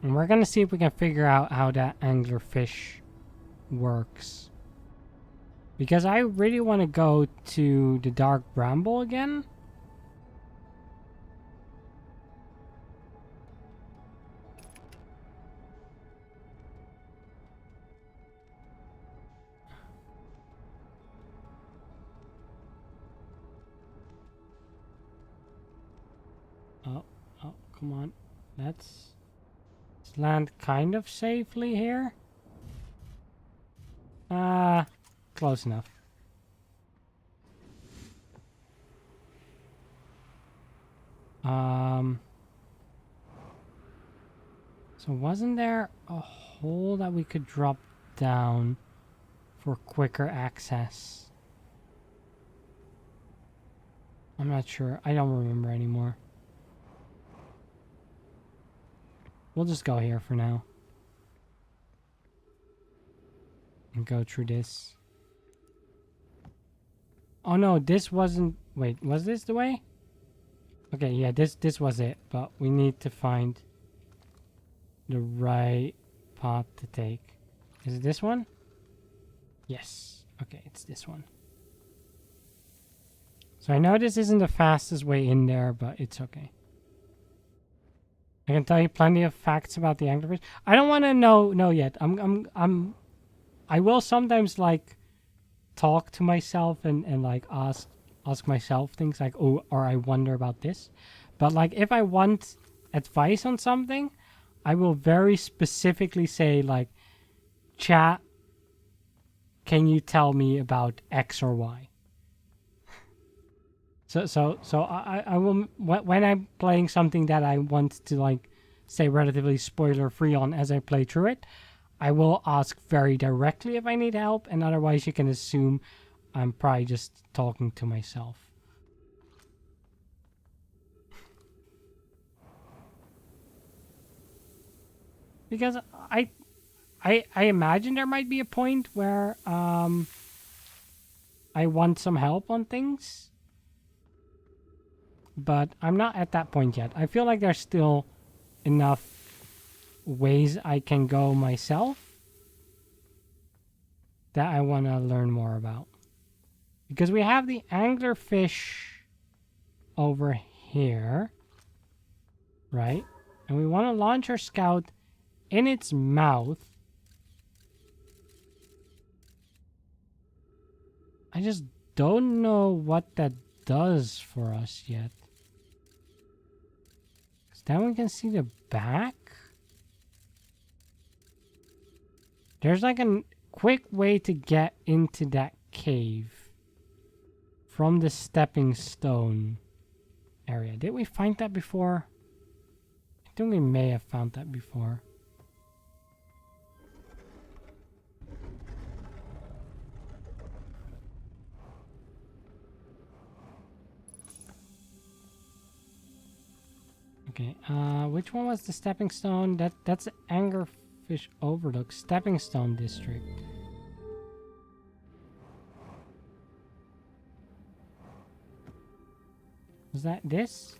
And we're gonna see if we can figure out how that anglerfish works. Because I really want to go to the Dark Bramble again. Oh, come on. Let's land kind of safely here. Close enough. So wasn't there a hole that we could drop down for quicker access? I'm not sure. I don't remember anymore. We'll just go here for now. And go through this. Oh no, this wasn't... Wait, was this the way? Okay, yeah, this was it, but we need to find the right path to take. Is it this one? Yes. Okay, it's this one. So I know this isn't the fastest way in there, but it's okay. I can tell you plenty of facts about the anglerfish. I don't want to know yet. I will sometimes like talk to myself and like ask myself things like, oh, or I wonder about this. But like if I want advice on something, I will very specifically say like, chat, can you tell me about X or Y? So I will, when I'm playing something that I want to like say relatively spoiler free on as I play through it, I will ask very directly if I need help, and otherwise you can assume I'm probably just talking to myself. Because I imagine there might be a point where I want some help on things. But I'm not at that point yet. I feel like there's still enough ways I can go myself that I want to learn more about. Because we have the anglerfish over here, right? And we want to launch our scout in its mouth. I just don't know what that does for us yet. Then we can see the back. There's like a quick way to get into that cave from the stepping stone area. Did we find that before? I think we may have found that before. Okay, which one was the stepping stone? That's Angerfish Overlook Stepping Stone District. Was that this?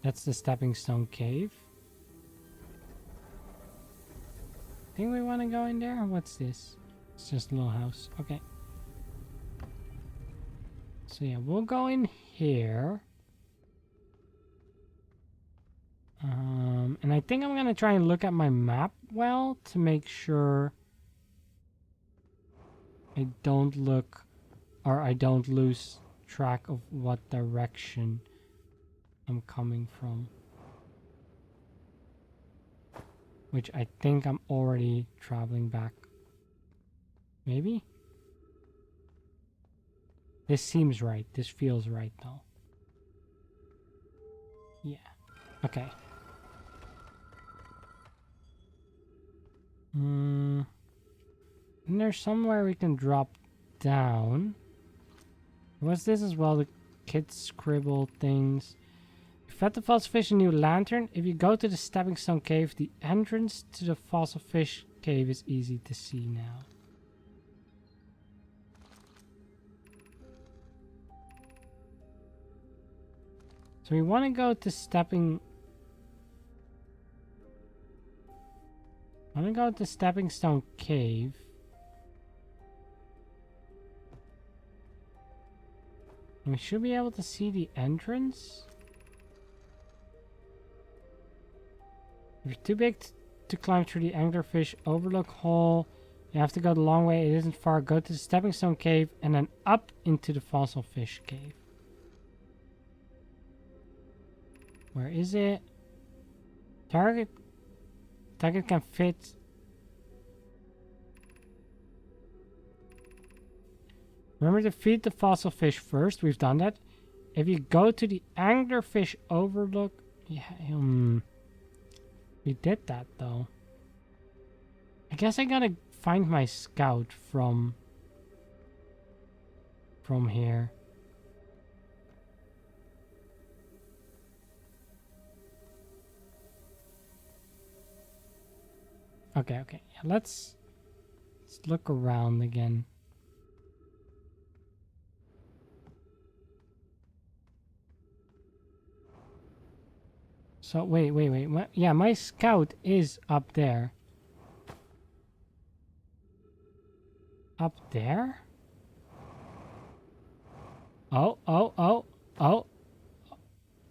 That's the Stepping Stone Cave. Think we want to go in there? What's this? It's just a little house. Okay. So yeah, we'll go in here. And I think I'm going to try and look at my map well to make sure I don't look or I don't lose track of what direction I'm coming from. Which I think I'm already traveling back. Maybe? This seems right. This feels right though. Yeah. Okay. And there's somewhere we can drop down. What's this as well? The kids scribble things. You fed the fossil fish a new lantern. If you go to the stepping stone cave, the entrance to the fossil fish cave is easy to see now. So we want to go to stepping... I want to go to Stepping Stone Cave. And we should be able to see the entrance. If you're too big to climb through the Anglerfish Overlook hole, you have to go the long way. It isn't far. Go to the Stepping Stone Cave and then up into the Fossil Fish Cave. Where is it? Target can fit. Remember to feed the fossil fish first. We've done that. If you go to the Anglerfish Overlook... Yeah, we did that though. I guess I gotta find my scout from here. Okay. Yeah, let's look around again. So, wait. Yeah, my scout is up there. Up there? Oh.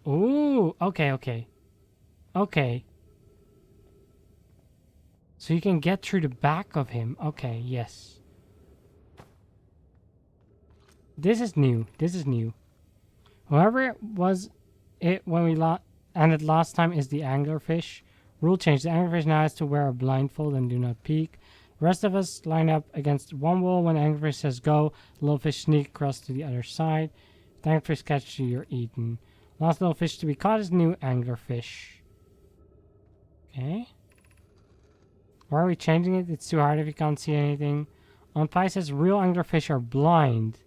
Ooh, okay. So you can get through the back of him. Okay, yes. This is new. Whoever it was it when we ended last time is the anglerfish. Rule change. The anglerfish now has to wear a blindfold and do not peek. The rest of us line up against one wall. When the anglerfish says go, the little fish sneak across to the other side. If the anglerfish catches you, you're eaten. Last little fish to be caught is new anglerfish. Okay. Why are we changing it? It's too hard if you can't see anything. On Pi says real anglerfish are blind.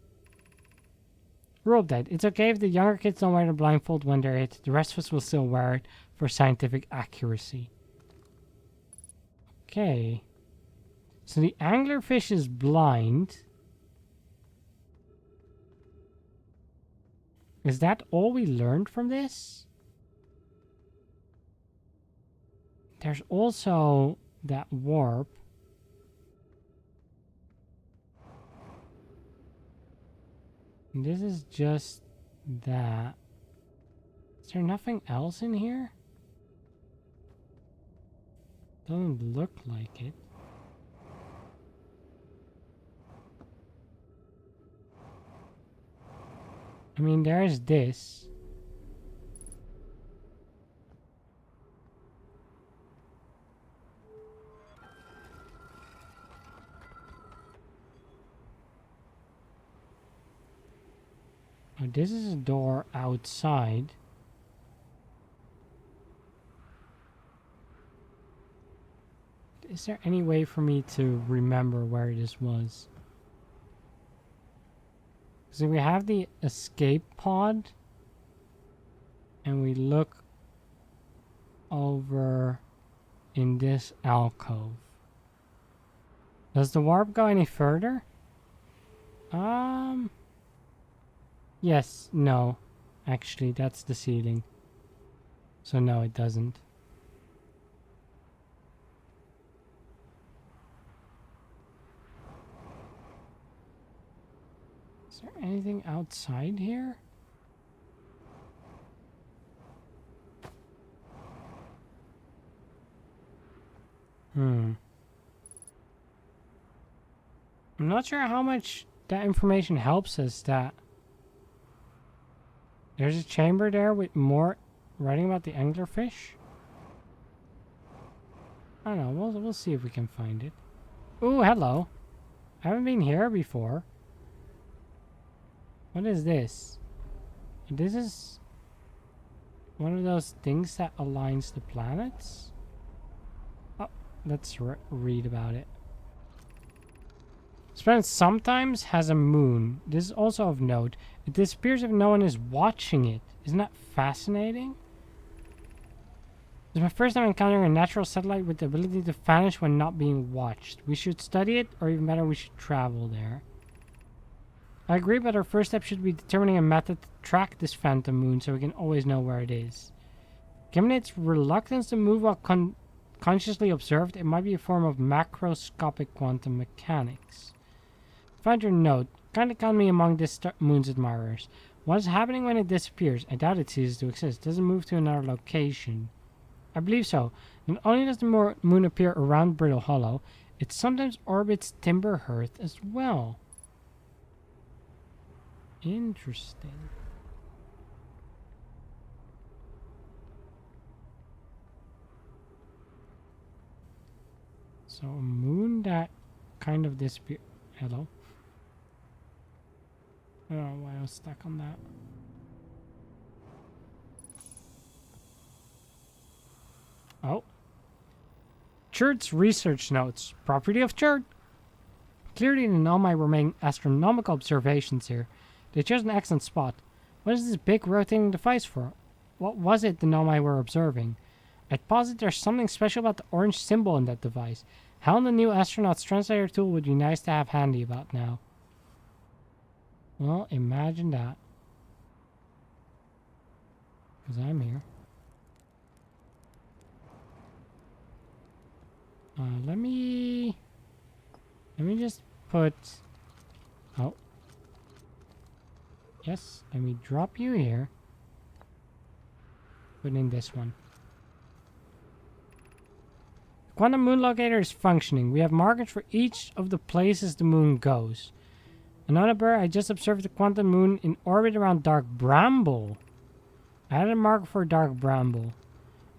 Rule update. It's okay if the younger kids don't wear the blindfold when they're hit. The rest of us will still wear it for scientific accuracy. Okay. So the anglerfish is blind. Is that all we learned from this? There's also that warp. And this is just that. Is there nothing else in here? Doesn't look like it. I mean, there's this. Oh, this is a door outside. Is there any way for me to remember where this was? So we have the escape pod. And we look over in this alcove. Does the warp go any further? Yes, no. Actually, that's the ceiling. So no, it doesn't. Is there anything outside here? I'm not sure how much that information helps us. That there's a chamber there with more writing about the anglerfish. I don't know. We'll see if we can find it. Ooh, hello. I haven't been here before. What is this? This is one of those things that aligns the planets. Oh, let's read about it. Planet sometimes has a moon. This is also of note. It disappears if no one is watching it. Isn't that fascinating? This is my first time encountering a natural satellite with the ability to vanish when not being watched. We should study it, or even better, we should travel there. I agree, but our first step should be determining a method to track this phantom moon so we can always know where it is. Given its reluctance to move while consciously observed, it might be a form of macroscopic quantum mechanics. Find your note. Kindly count me among this moon's admirers. What is happening when it disappears? I doubt it ceases to exist. Does it move to another location? I believe so. Not only does the moon appear around Brittle Hollow, it sometimes orbits Timber Hearth as well. Interesting. So a moon that kind of disappeared. Hello? I don't know why I was stuck on that. Oh. Churt's research notes. Property of Churt. Clearly the Nomai were making astronomical observations here. They chose an excellent spot. What is this big rotating device for? What was it the Nomai were observing? I'd posit there's something special about the orange symbol in that device. How the new astronaut's translator tool would be nice to have handy about now. Well, imagine that. Because I'm here. Let me just put... Oh. Yes, let me drop you here. Put in this one. The quantum moon locator is functioning. We have markers for each of the places the moon goes. Another bird, I just observed the quantum moon in orbit around dark Bramble. I had a marker for dark Bramble.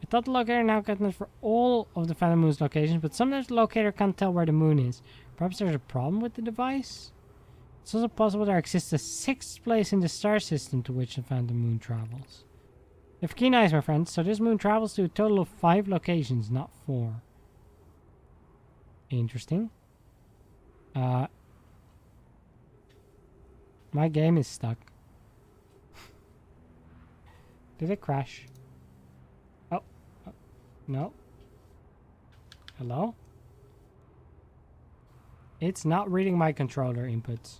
I thought the locator now counted for all of the Phantom Moon's locations, but sometimes the locator can't tell where the moon is. Perhaps there's a problem with the device? It's also possible there exists a sixth place in the star system to which the Phantom Moon travels. You have keen eyes, my friends, so this moon travels to a total of 5 locations, not 4. Interesting. My game is stuck. Did it crash? Oh. No. Hello? It's not reading my controller inputs.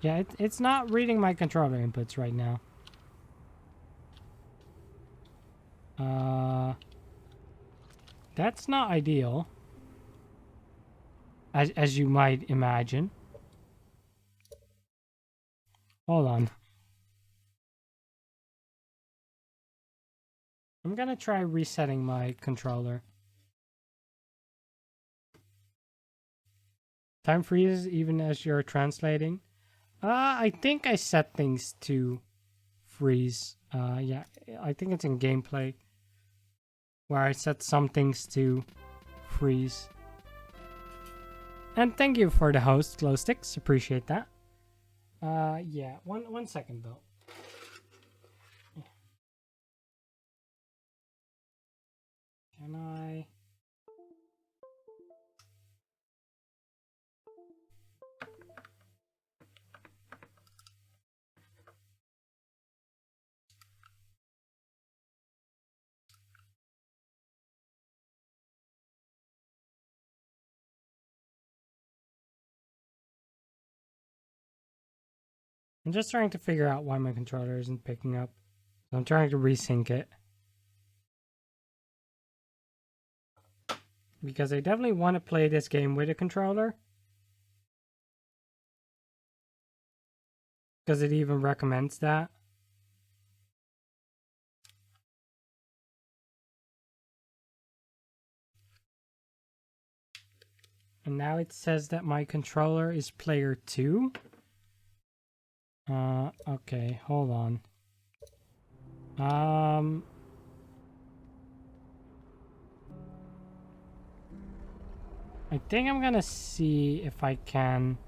Yeah, it's not reading my controller inputs right now. That's not ideal. As you might imagine. Hold on. I'm gonna try resetting my controller. Time freezes even as you're translating. I think I set things to freeze. Yeah, I think it's in gameplay where I set some things to freeze. And thank you for the host, Glowsticks. Appreciate that. Yeah, one second though. Can I? I'm just trying to figure out why my controller isn't picking up. So I'm trying to resync it. Because I definitely want to play this game with a controller. Because it even recommends that. And now it says that my controller is player 2. Okay, hold on. I think I'm gonna see if I can...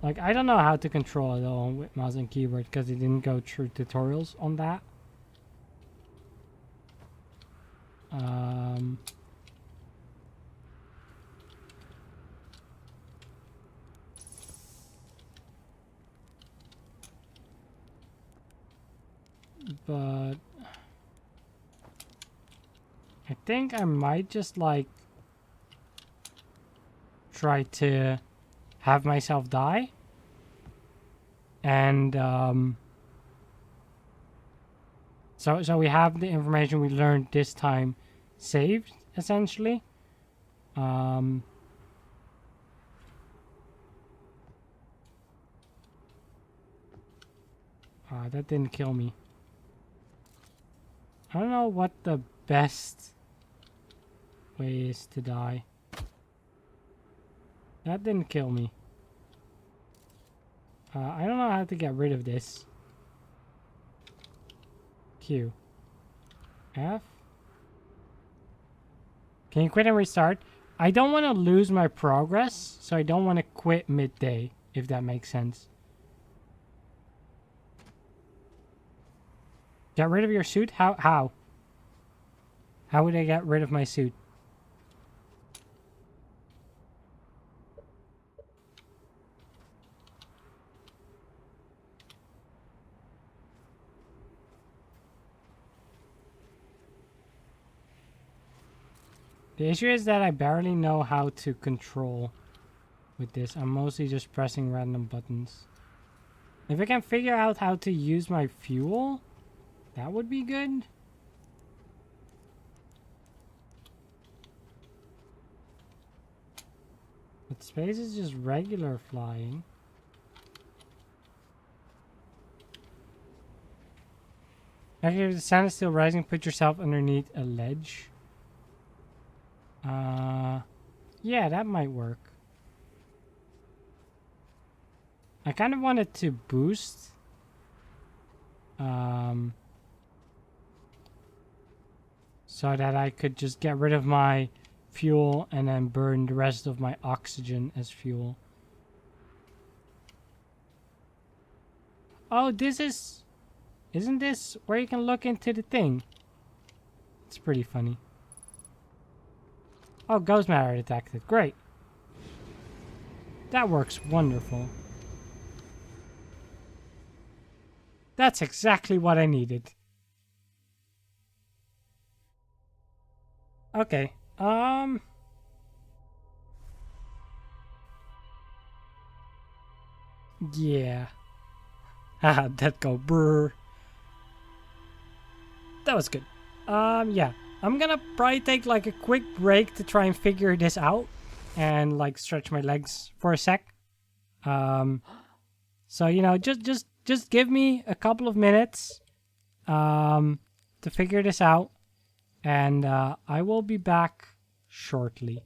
Like, I don't know how to control it all with mouse and keyboard because it didn't go through tutorials on that. But I think I might just like try to have myself die and so we have the information we learned this time saved essentially. That didn't kill me. I don't know what the best way is to die. That didn't kill me. I don't know how to get rid of this. Q. F. Can you quit and restart? I don't want to lose my progress, so I don't want to quit midday, if that makes sense. Get rid of your suit? How? How would I get rid of my suit? The issue is that I barely know how to control with this. I'm mostly just pressing random buttons. If I can figure out how to use my fuel, that would be good. But space is just regular flying. Actually, if the sun is still rising, put yourself underneath a ledge. Yeah, that might work. I kind of wanted to boost. So that I could just get rid of my fuel and then burn the rest of my oxygen as fuel. Oh, this is... Isn't this where you can look into the thing? It's pretty funny. Oh, ghost matter detected. Great. That works wonderful. That's exactly what I needed. Okay. Yeah. Haha, that go brr. That was good. Yeah. I'm gonna probably take like a quick break to try and figure this out and like stretch my legs for a sec. So you know, just give me a couple of minutes to figure this out, and I will be back shortly.